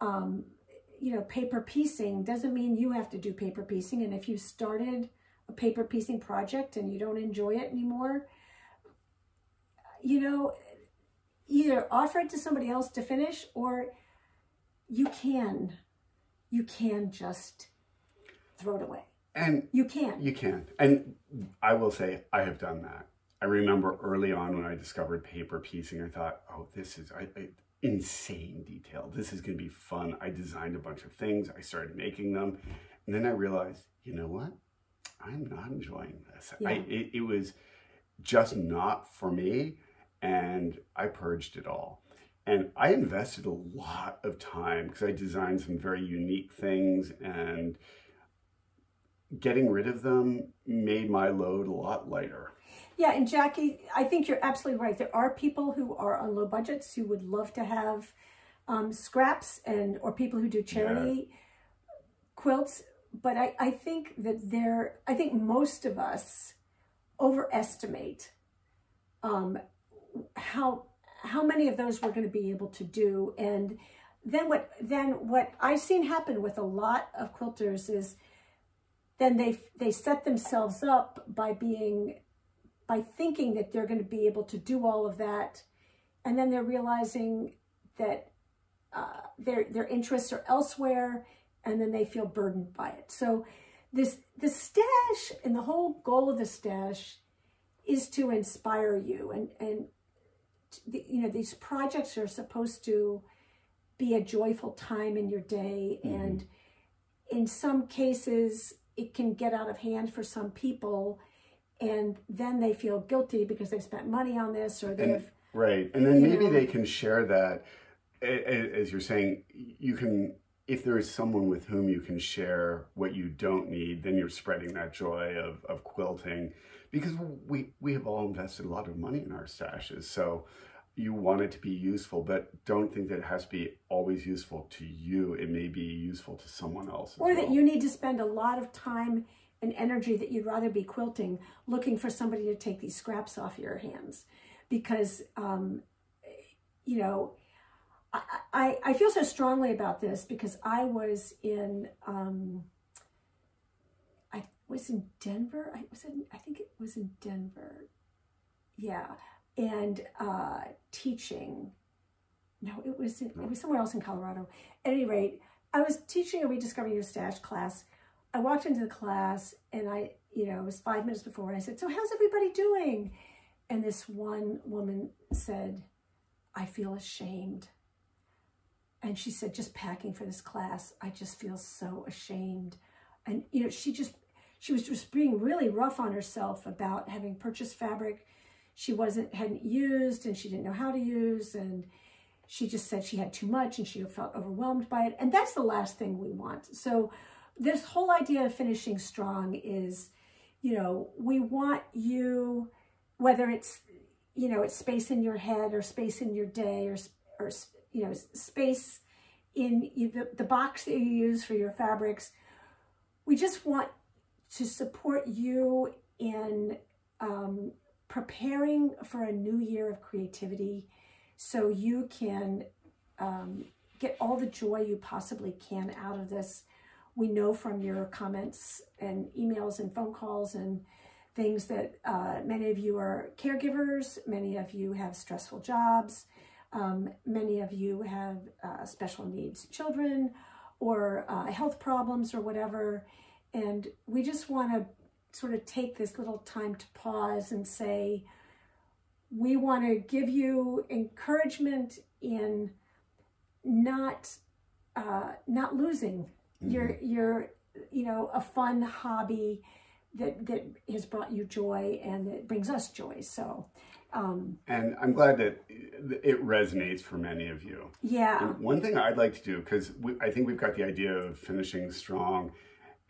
you know, paper piecing doesn't mean you have to do paper piecing. And if you started a paper piecing project and you don't enjoy it anymore, you know, either offer it to somebody else to finish, or you can just throw it away. And you can. And I will say, I have done that. I remember early on when I discovered paper piecing, I thought, oh, this is insane detail. This is going to be fun. I designed a bunch of things. I started making them. And then I realized, you know what? I'm not enjoying this. Yeah. It was just not for me. And I purged it all. And I invested a lot of time because I designed some very unique things, and getting rid of them made my load a lot lighter. Yeah, and Jackie, I think you're absolutely right. There are people who are on low budgets who would love to have scraps, or people who do charity quilts. But I think that I think most of us overestimate how many of those we're going to be able to do. And then what I've seen happen with a lot of quilters is then they set themselves up by thinking that they're going to be able to do all of that, and then they're realizing that their interests are elsewhere, and then they feel burdened by it. So the stash, and the whole goal of the stash is to inspire you, and you know, these projects are supposed to be a joyful time in your day. Mm-hmm. And in some cases it can get out of hand for some people, and then they feel guilty because they've spent money on this, or they've... Right. And then maybe they can share that, as you're saying, you can, if there is someone with whom you can share what you don't need, then you're spreading that joy of quilting, because we have all invested a lot of money in our stashes. So you want it to be useful, but don't think that it has to be always useful to you. It may be useful to someone else as well. Or that you need to spend a lot of time and energy that you'd rather be quilting, looking for somebody to take these scraps off your hands. Because, you know, I feel so strongly about this because I was in Denver. I think it was in Denver. Yeah. And teaching. No, it was somewhere else in Colorado. At any rate, I was teaching a Rediscovering Your Stash class. I walked into the class, and it was 5 minutes before, and I said, "So how's everybody doing?" And this one woman said, "I feel ashamed." And she said, "Just packing for this class, I just feel so ashamed." And, you know, she was just being really rough on herself about having purchased fabric she hadn't used, and she didn't know how to use. And she just said she had too much, and she felt overwhelmed by it. And that's the last thing we want. So this whole idea of finishing strong is, you know, we want you, whether it's, you know, it's space in your head, or space in your day, or you know, space in the box that you use for your fabrics. We just want to support you in preparing for a new year of creativity, so you can get all the joy you possibly can out of this. We know from your comments and emails and phone calls and things that many of you are caregivers, many of you have stressful jobs, many of you have special needs children, or health problems, or whatever. And we just want to sort of take this little time to pause and say, we want to give you encouragement in not losing your you know, a fun hobby that has brought you joy and that brings us joy. So and I'm glad that it resonates for many of you. Yeah. And one thing I'd like to do, because I think we've got the idea of finishing strong,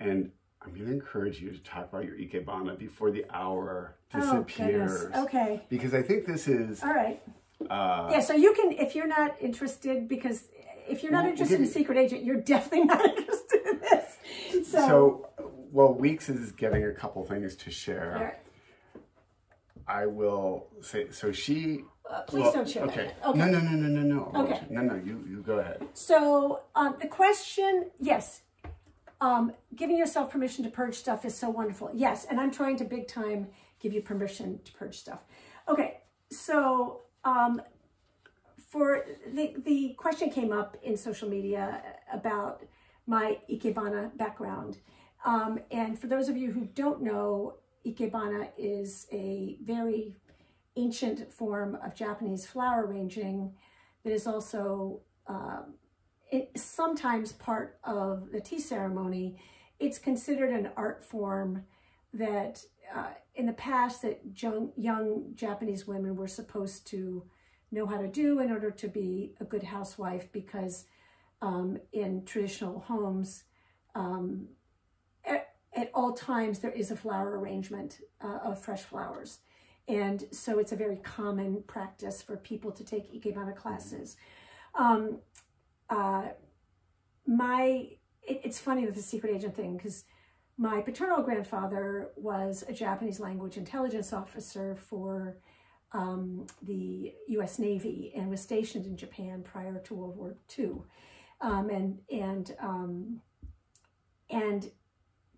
and I'm going to encourage you to talk about your ikebana before the hour disappears. Oh, okay. Because I think this is... All right. Yeah, so you can, if you're not interested, because if you're not interested in Secret Agent, you're definitely not interested in this. So well, Weeks is getting a couple things to share. Right. I will say, so she... please don't share okay. that. Okay. No. Okay. No, you go ahead. So the question, yes, Giving yourself permission to purge stuff is so wonderful. Yes, and I'm trying to big time give you permission to purge stuff. Okay, so for the question came up in social media about my ikebana background. And for those of you who don't know, ikebana is a very ancient form of Japanese flower arranging that is also sometimes part of the tea ceremony. It's considered an art form that in the past that young Japanese women were supposed to know how to do in order to be a good housewife, because in traditional homes, at all times there is a flower arrangement of fresh flowers. And so it's a very common practice for people to take ikebana classes. It's funny with the secret agent thing, because my paternal grandfather was a Japanese language intelligence officer for the U.S. Navy and was stationed in Japan prior to World War II. And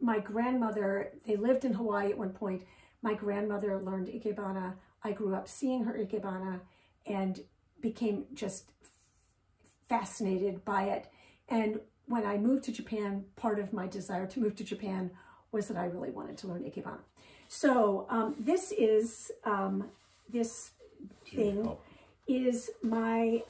my grandmother, they lived in Hawaii at one point. My grandmother learned ikebana. I grew up seeing her ikebana and became just fascinated by it. And when I moved to Japan, part of my desire to move to Japan was that I really wanted to learn ikebana. So this is, this thing is my,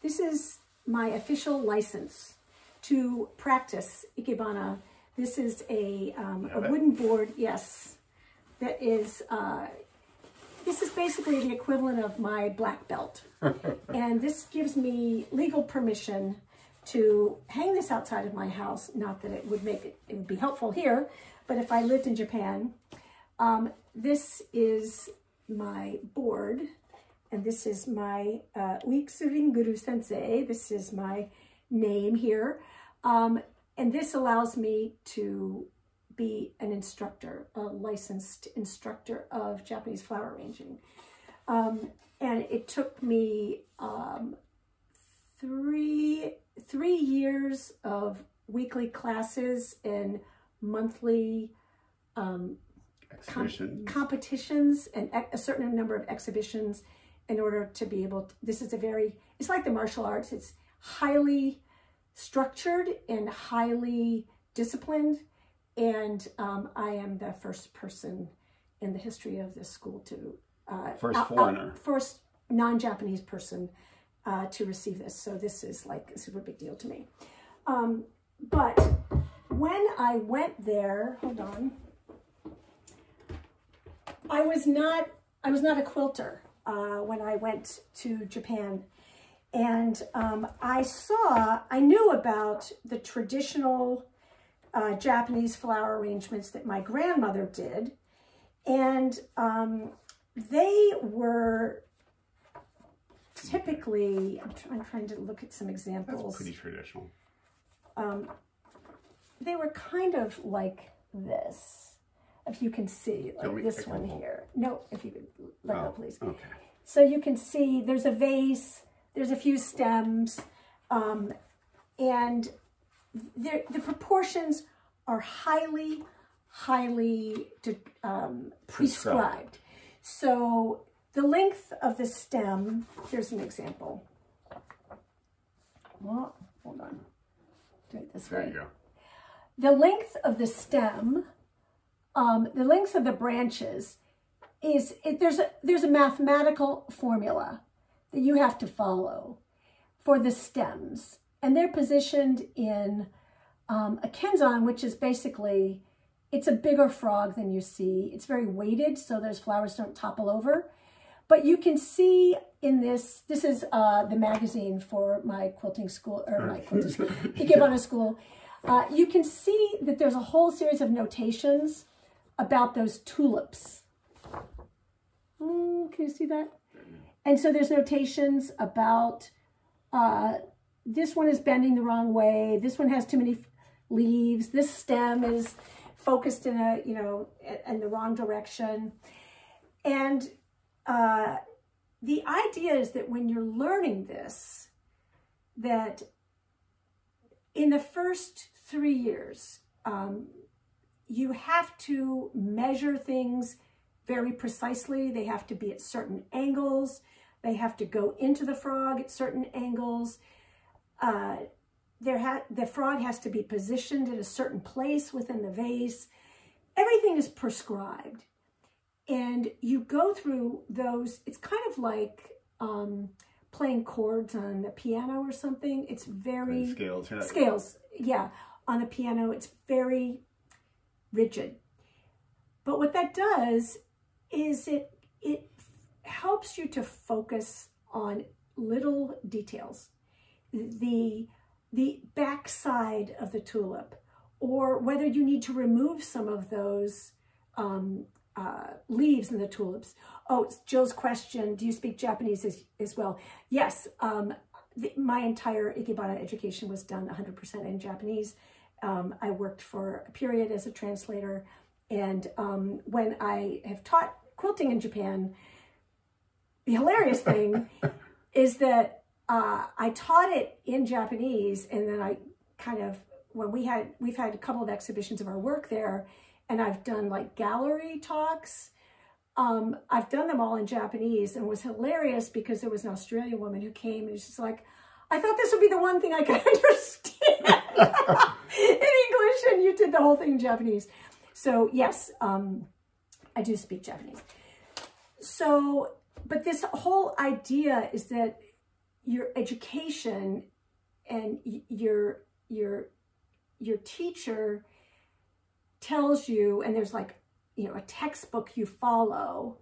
this is my official license to practice ikebana. This is a wooden board, yes, that is, this is basically the equivalent of my black belt. And this gives me legal permission to hang this outside of my house. Not that it would make it, it would be helpful here, but if I lived in Japan, this is my board, and this is my Uiksuringuru Sensei. This is my name here. And this allows me to be an instructor, a licensed instructor of Japanese flower arranging. And it took me 3 years of weekly classes and monthly competitions and a certain number of exhibitions in order to be able to, this is a very, it's like the martial arts. It's highly structured and highly disciplined. And I am the first person in the history of this school to, first non-Japanese person to receive this. So this is like a super big deal to me. But when I went there, hold on, I was not a quilter when I went to Japan. And I knew about the traditional Japanese flower arrangements that my grandmother did. And they were typically, I'm trying to look at some examples. That's pretty traditional. They were kind of like this, if you can see, like this one here. No, if you could let go, please. Okay. So you can see there's a vase, there's a few stems, and the proportions are highly prescribed. So the length of the stem, here's an example. Well, hold on. Do it this way. There you go. The length of the stem, the length of the branches is, there's a mathematical formula that you have to follow for the stems. And they're positioned in a kenzan, which is basically, it's a bigger frog than you see. It's very weighted, so those flowers don't topple over. But you can see in this is the magazine for my quilting school, or my quilting school, ikebana school. You can see that there's a whole series of notations about those tulips. Can you see that? And so there's notations about this one is bending the wrong way. This one has too many leaves. This stem is focused in a, in the wrong direction. And the idea is that when you're learning this, that in the first 3 years, you have to measure things very precisely. They have to be at certain angles. They have to go into the frog at certain angles. The frog has to be positioned in a certain place within the vase. Everything is prescribed. And you go through those. It's kind of like playing chords on the piano or something. It's very... Scales, yeah. Scales, yeah. On the piano, it's very rigid. But what that does is it helps you to focus on little details. The back side of the tulip, or whether you need to remove some of those leaves in the tulips. Oh, it's Jill's question, do you speak Japanese as well? Yes, my entire ikebana education was done 100% in Japanese. I worked for a period as a translator, and when I have taught quilting in Japan, the hilarious thing is that I taught it in Japanese, and then I kind of, when we've had a couple of exhibitions of our work there, and I've done like gallery talks. I've done them all in Japanese, and it was hilarious because there was an Australian woman who came and she's like, I thought this would be the one thing I could understand in English, and you did the whole thing in Japanese. So yes, I do speak Japanese. So, but this whole idea is that your education and your teacher tells you, and there's like, you know, a textbook you follow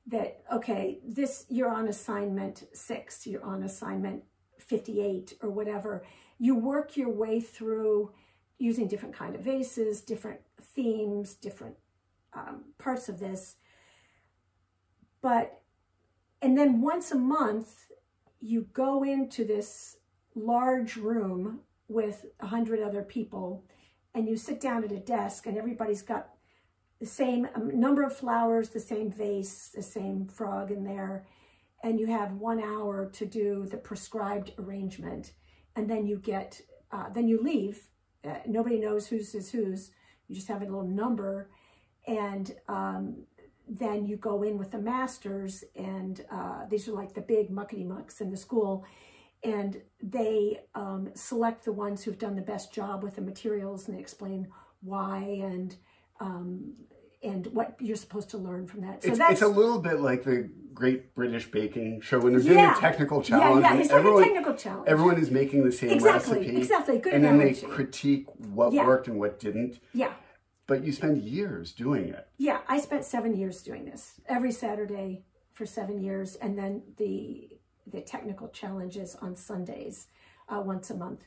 that, okay, this, you're on assignment 6, you're on assignment 58 or whatever. You work your way through using different kind of vases, different themes, different parts of this. But, and then once a month, you go into this large room with 100 other people, and you sit down at a desk, and everybody's got the same number of flowers, the same vase, the same frog in there, and you have 1 hour to do the prescribed arrangement, and then you get, then you leave. Nobody knows whose is whose. You just have a little number, and then you go in with the masters, and these are like the big muckety-mucks in the school, and they select the ones who've done the best job with the materials, and they explain why and what you're supposed to learn from that. So it's a little bit like the Great British Baking Show when they're doing a technical challenge. Yeah, it's like a technical challenge. Everyone is making the same recipe. Exactly, good and analogy. Then they critique what worked and what didn't. Yeah. But you spend years doing it. Yeah, I spent 7 years doing this. Every Saturday for 7 years, and then the technical challenges on Sundays once a month.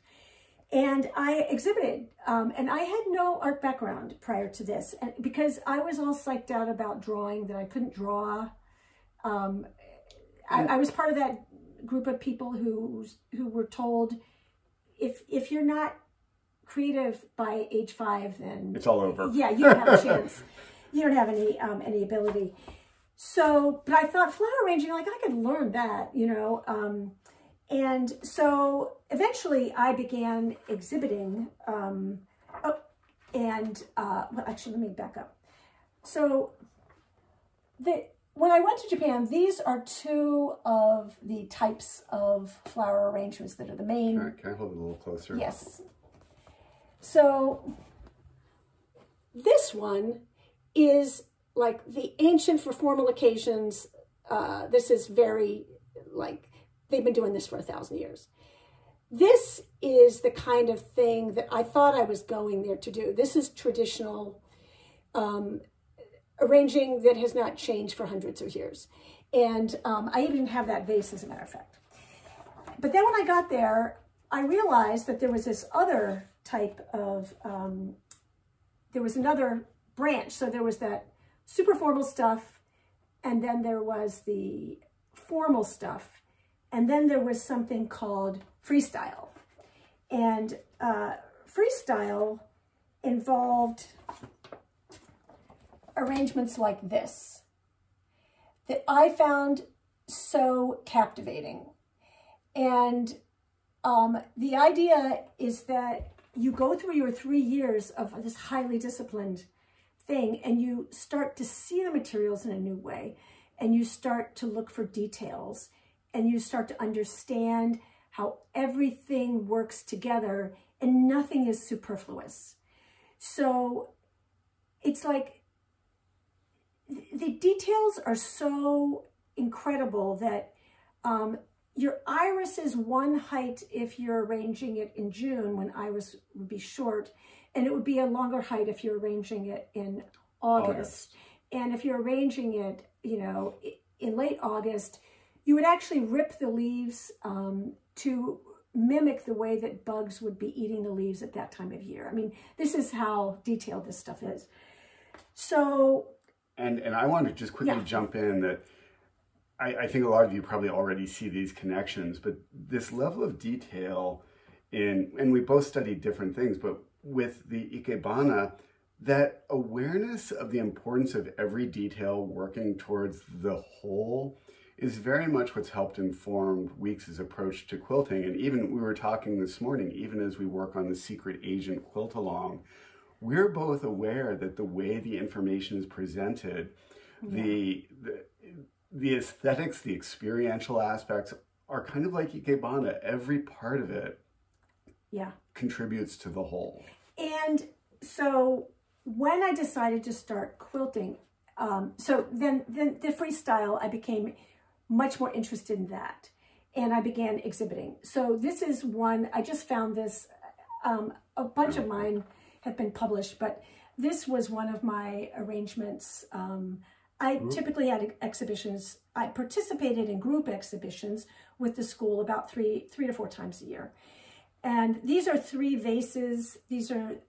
And I exhibited, and I had no art background prior to this, and because I was all psyched out about drawing, that I couldn't draw. I was part of that group of people who were told, if you're not creative by age 5, then it's all over. Yeah, you don't have a chance. You don't have any ability. So, but I thought flower arranging, like I could learn that, you know. And so eventually I began exhibiting. Well, actually, let me back up. So when I went to Japan, these are 2 of the types of flower arrangements that are the main. Can I hold it a little closer? Yes. So this one is like the ancient for formal occasions. This is very like, they've been doing this for 1,000 years. This is the kind of thing that I thought I was going there to do. This is traditional arranging that has not changed for hundreds of years. And I even have that vase, as a matter of fact. But then when I got there, I realized that there was this other type of, there was another branch. So there was that super formal stuff, and then there was the formal stuff, and then there was something called freestyle. And freestyle involved arrangements like this that I found so captivating. And The idea is that you go through your 3 years of this highly disciplined thing, and you start to see the materials in a new way, and you start to look for details, and you start to understand how everything works together and nothing is superfluous. So it's like the details are so incredible that your iris is one height if you're arranging it in June, when iris would be short, and it would be a longer height if you're arranging it in August. And if you're arranging it, you know, in late August, you would actually rip the leaves to mimic the way that bugs would be eating the leaves at that time of year. I mean, this is how detailed this stuff is. So... And I want to just quickly jump in that I think a lot of you probably already see these connections, but this level of detail and we both studied different things, but with the ikebana, that awareness of the importance of every detail working towards the whole is very much what's helped inform Weeks' approach to quilting. And even we were talking this morning, even as we work on the Secret Agent Quiltalong, we're both aware that the way the information is presented, the aesthetics, the experiential aspects are kind of like ikebana. Every part of it contributes to the whole. And so when I decided to start quilting, so then the freestyle, I became much more interested in that, and I began exhibiting. So this is one, I just found this, a bunch of mine have been published, but this was one of my arrangements. I typically had exhibitions. I participated in group exhibitions with the school about three to four times a year. And these are 3 vases. These are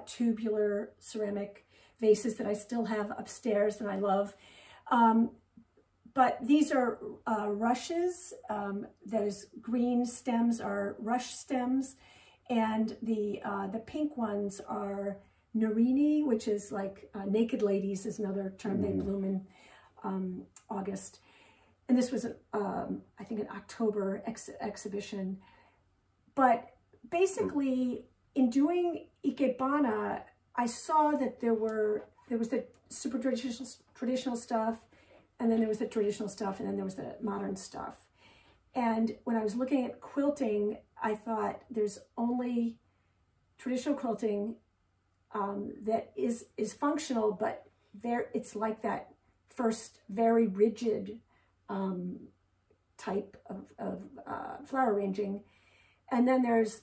tubular ceramic vases that I still have upstairs and I love. But these are rushes. Those green stems are rush stems. And the pink ones are Narini, which is like naked ladies is another term. They bloom in August. And this was, I think, an October exhibition. But basically, in doing ikebana, I saw that there was the super traditional stuff, and then there was the traditional stuff, and then there was the modern stuff. And when I was looking at quilting, I thought there's only traditional quilting that is functional, but it's like that first very rigid type of flower arranging. And then there's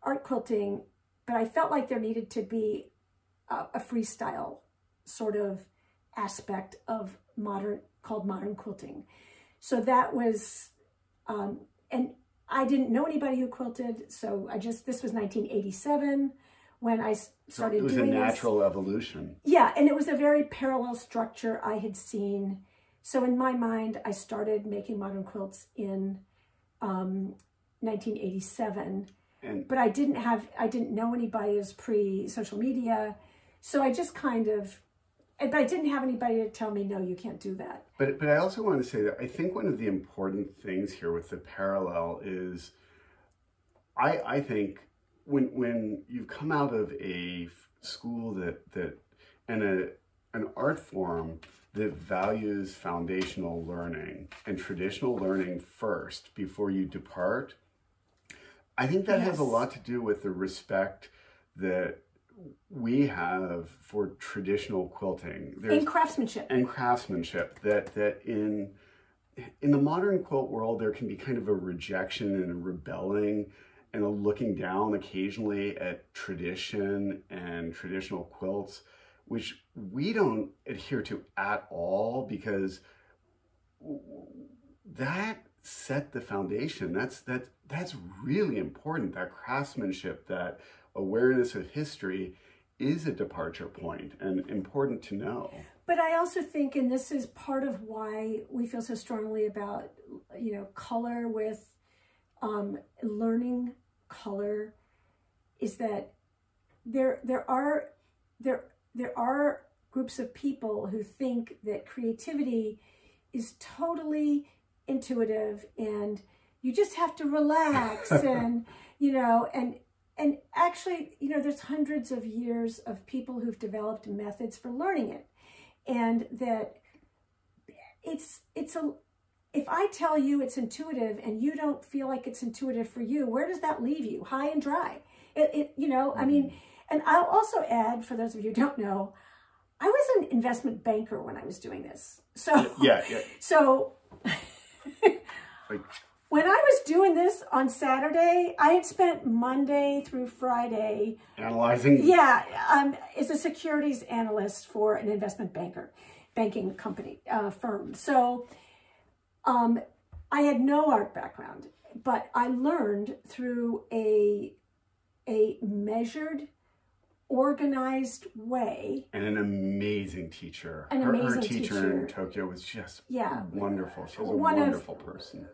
art quilting, but I felt like there needed to be a freestyle sort of aspect of called modern quilting. So that was, and I didn't know anybody who quilted, so this was 1987 when I started doing this. It was a natural evolution. Yeah, and it was a very parallel structure I had seen. So in my mind, I started making modern quilts in 1987, but I didn't know anybody. It was pre-social media, so I just but I didn't have anybody to tell me, no, you can't do that. But I also want to say that I think one of the important things here with the parallel is, I think when you've come out of a school and an art form that values foundational learning and traditional learning first before you depart, I think that has a lot to do with the respect that we have for traditional quilting. And craftsmanship. And craftsmanship. That in the modern quilt world, there can be kind of a rejection and a rebelling and a looking down occasionally at tradition and traditional quilts, which we don't adhere to at all, because that set the foundation. That's really important. That craftsmanship, that awareness of history is a departure point and important to know. But I also think, and this is part of why we feel so strongly about, color with learning color, is that there are groups of people who think that creativity is totally intuitive and you just have to relax and, you know, and actually, you know, there's hundreds of years of people who've developed methods for learning it. And that if I tell you it's intuitive and you don't feel like it's intuitive for you, where does that leave you? High and dry. You know, I mean, and I'll also add, for those of you who don't know, I was an investment banker when I was doing this. So, so like, when I was doing this on Saturday, I had spent Monday through Friday analyzing. Yeah, as a securities analyst for an investment banking company, firm. So I had no art background, but I learned through a measured, organized way. And an amazing teacher. Her teacher in Tokyo was just wonderful. She was a wonderful person.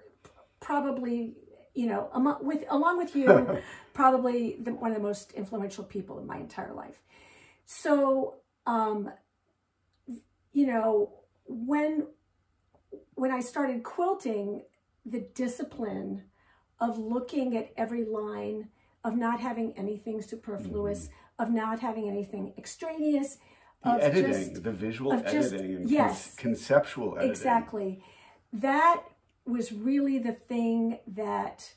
Probably, you know, along with you, probably one of the most influential people in my entire life. So, you know, when I started quilting, the discipline of looking at every line, of not having anything superfluous, of not having anything extraneous, the editing, the visual editing, and conceptual editing. Exactly. That was really the thing that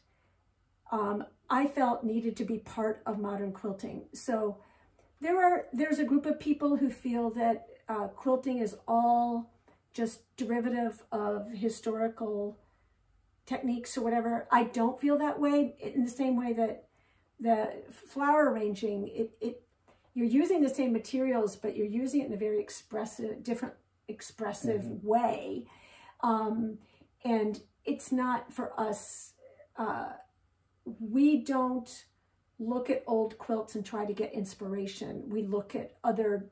I felt needed to be part of modern quilting. So there's a group of people who feel that quilting is all just derivative of historical techniques or whatever. I don't feel that way, in the same way that the flower arranging, you're using the same materials, but you're using it in a very different expressive way. And it's not for us, we don't look at old quilts and try to get inspiration. We look at other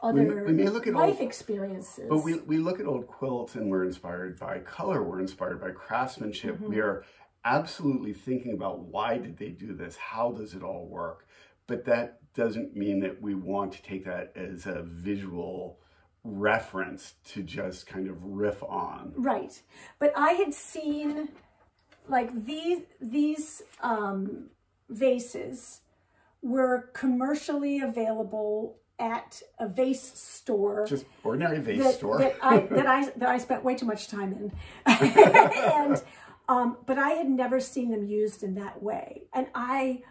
we may look at life experiences. But we look at old quilts and we're inspired by color, we're inspired by craftsmanship. We are absolutely thinking about, why did they do this? How does it all work? But that doesn't mean that we want to take that as a visual reference to just kind of riff on. Right. But I had seen like these vases were commercially available at a vase store. Just ordinary vase store. That I spent way too much time in. And but I had never seen them used in that way. And I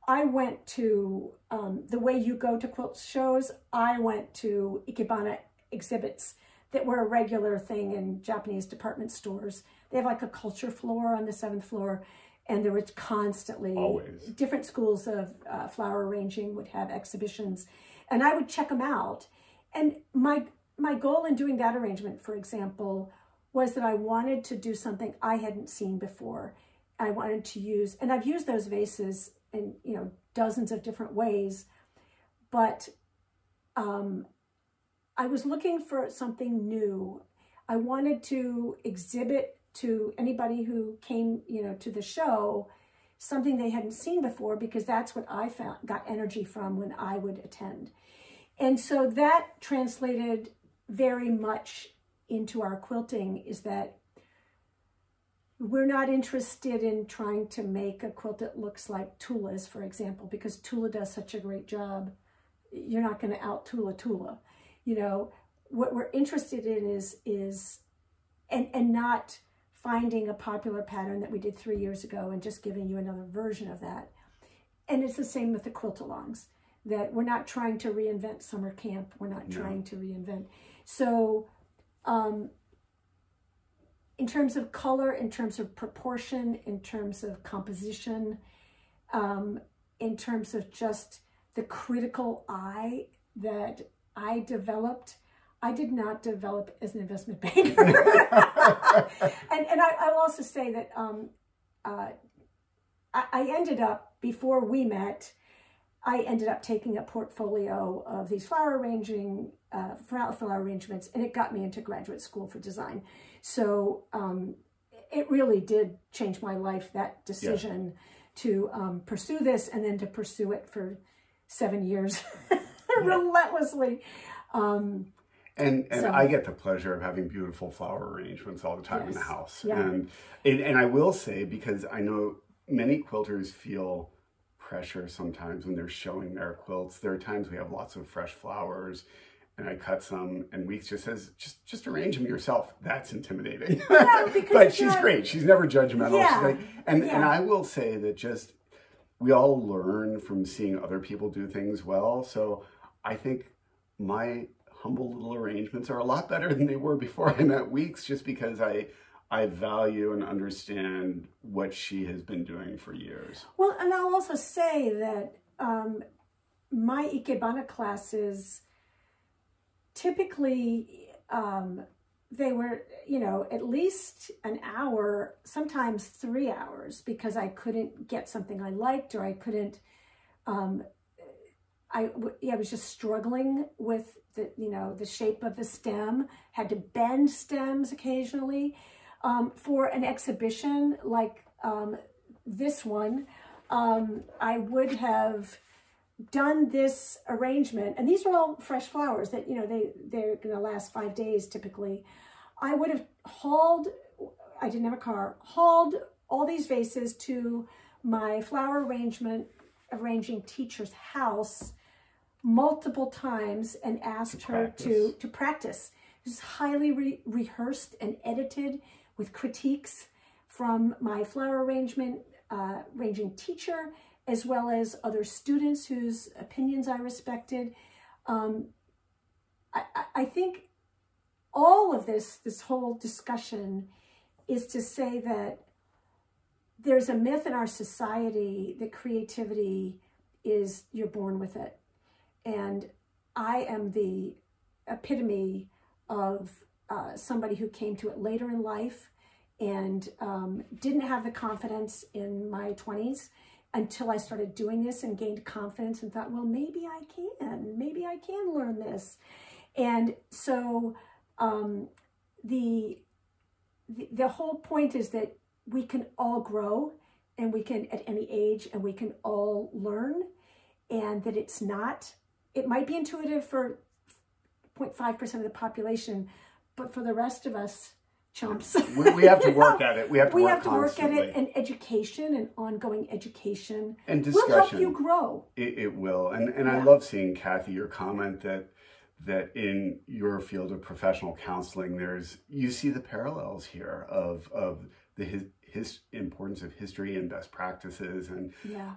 went to the way you go to quilt shows, I went to ikebana exhibits that were a regular thing in Japanese department stores. They have like a culture floor on the 7th floor, and there was constantly different schools of flower arranging would have exhibitions, and I would check them out. And my goal in doing that arrangement, for example, was that I wanted to do something I hadn't seen before. I wanted to use, and I've used those vases in, you know, dozens of different ways, but I was looking for something new. I wanted to exhibit to anybody who came, you know, to the show, something they hadn't seen before, because that's what I got energy from when I would attend. And so that translated very much into our quilting, is that we're not interested in trying to make a quilt that looks like Tula's, for example, because Tula does such a great job. You're not going to out Tula. You know, what we're interested in is not finding a popular pattern that we did 3 years ago and just giving you another version of that. And it's the same with the Quiltalongs, that we're not trying to reinvent summer camp. We're not trying to reinvent. So in terms of color, in terms of proportion, in terms of composition, in terms of just the critical eye that I developed, I did not develop as an investment banker. and I'll also say that I ended up, before we met, I ended up taking a portfolio of these flower arrangements, and it got me into graduate school for design. So it really did change my life, that decision to pursue this, and then to pursue it for 7 years relentlessly. And So, I get the pleasure of having beautiful flower arrangements all the time in the yes. house. Yeah. And I will say, because I know many quilters feel pressure sometimes when they're showing their quilts. There are times we have lots of fresh flowers and I cut some, and Weeks just says, just arrange them yourself. That's intimidating. No, but she's great. She's never judgmental. Yeah. She's like, and I will say that just, we all learn from seeing other people do things well. So I think my humble little arrangements are a lot better than they were before I met Weeks, just because I value and understand what she has been doing for years. Well, and I'll also say that my ikebana classes, typically they were, at least an hour, sometimes 3 hours, because I couldn't get something I liked, or I couldn't, I was just struggling with the shape of the stem, had to bend stems occasionally. For an exhibition like this one, I would have done this arrangement, and these are all fresh flowers that, they're going to last 5 days typically. I would have hauled, I didn't have a car, hauled all these vases to my flower arranging teacher's house multiple times and asked her to practice. It was highly rehearsed and edited with critiques from my flower arranging teacher, as well as other students whose opinions I respected. I think all of this whole discussion is to say that there's a myth in our society that creativity is, you're born with it. And I am the epitome of somebody who came to it later in life and didn't have the confidence in my 20s until I started doing this and gained confidence and thought, well, maybe I can learn this. And so the whole point is that we can all grow, and we can at any age, and we can all learn, and that it might be intuitive for 0.5% of the population, but for the rest of us chumps, we have to work at it. We have to work at it, and education and ongoing education and discussion will help you grow. It will. And I love seeing, Kathy, your comment that in your field of professional counseling, you see the parallels here of the importance of history and best practices. And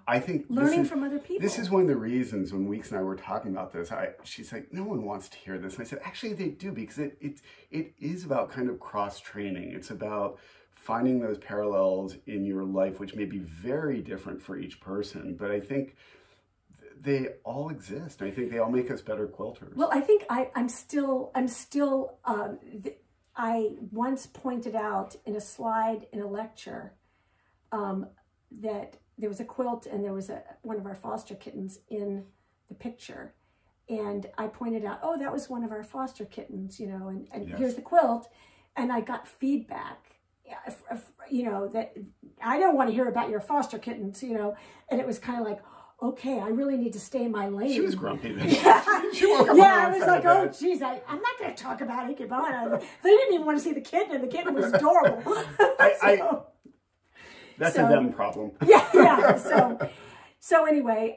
I think learning from other people. This is one of the reasons when Weeks and I were talking about this, she's like, no one wants to hear this. And I said, actually they do, because it is about kind of cross-training. It's about finding those parallels in your life, which may be very different for each person. But I think they all exist. I think they all make us better quilters. Well, I think I'm still I once pointed out in a slide in a lecture that there was a quilt and there was one of our foster kittens in the picture. And I pointed out, oh, that was one of our foster kittens, and yes. Here's the quilt. And I got feedback, that I don't want to hear about your foster kittens, and it was kind of like, okay, I really need to stay in my lane. She was grumpy then. She woke up I was like, oh, geez, I'm not going to talk about ikebana. They didn't even want to see the kitten, and the kitten was adorable. That's a them problem. Yeah. So anyway,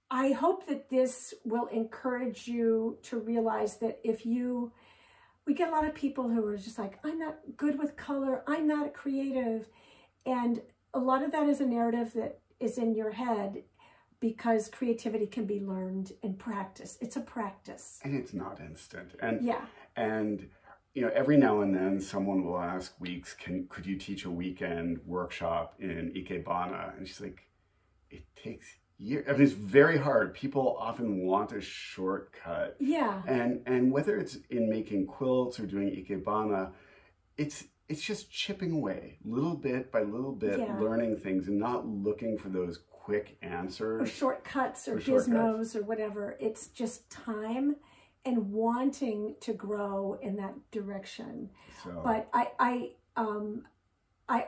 I hope that this will encourage you to realize that we get a lot of people who are just like, I'm not good with color, I'm not creative. And a lot of that is a narrative that is in your head, because creativity can be learned and practiced. It's a practice. And it's not instant. And every now and then someone will ask Weeks, could you teach a weekend workshop in ikebana? And she's like, it takes years. I mean, it's very hard. People often want a shortcut. Yeah. And whether it's in making quilts or doing ikebana, it's just chipping away little bit by little bit, learning things and not looking for those quick answers. Or shortcuts or gizmos or whatever. It's just time and wanting to grow in that direction. But I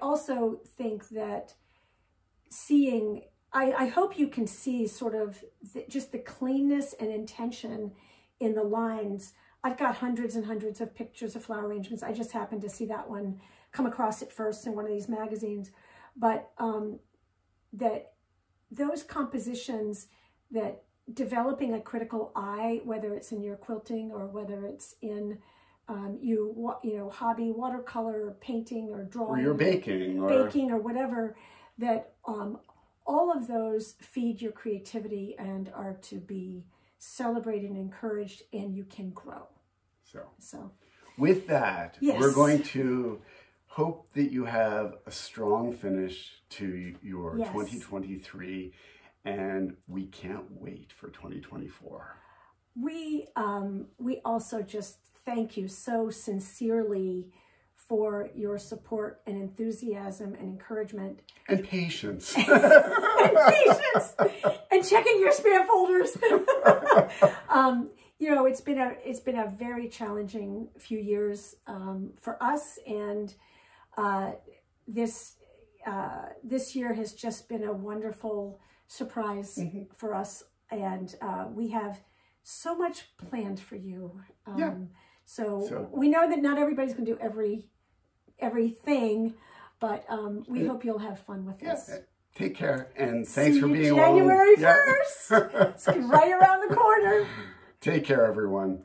also think that seeing I hope you can see sort of just the cleanness and intention in the lines. I've got hundreds and hundreds of pictures of flower arrangements. I just happened to see that one, come across it first in one of these magazines. But that those compositions, that developing a critical eye, whether it's in your quilting or whether it's in hobby, watercolor, painting, or drawing, or your baking, or whatever, that all of those feed your creativity and are to be celebrated and encouraged, and you can grow. So with that, yes, we're going to hope that you have a strong finish to your 2023, and we can't wait for 2024. We also just thank you so sincerely for your support and enthusiasm and encouragement. And patience. And patience. And checking your spam folders. It's been a very challenging few years for us, and this year has just been a wonderful surprise for us, and we have so much planned for you. So we know that not everybody's going to do everything, but we hope you'll have fun with this. Take care, and thanks for being January along. 1st. It's right around the corner. Take care, everyone.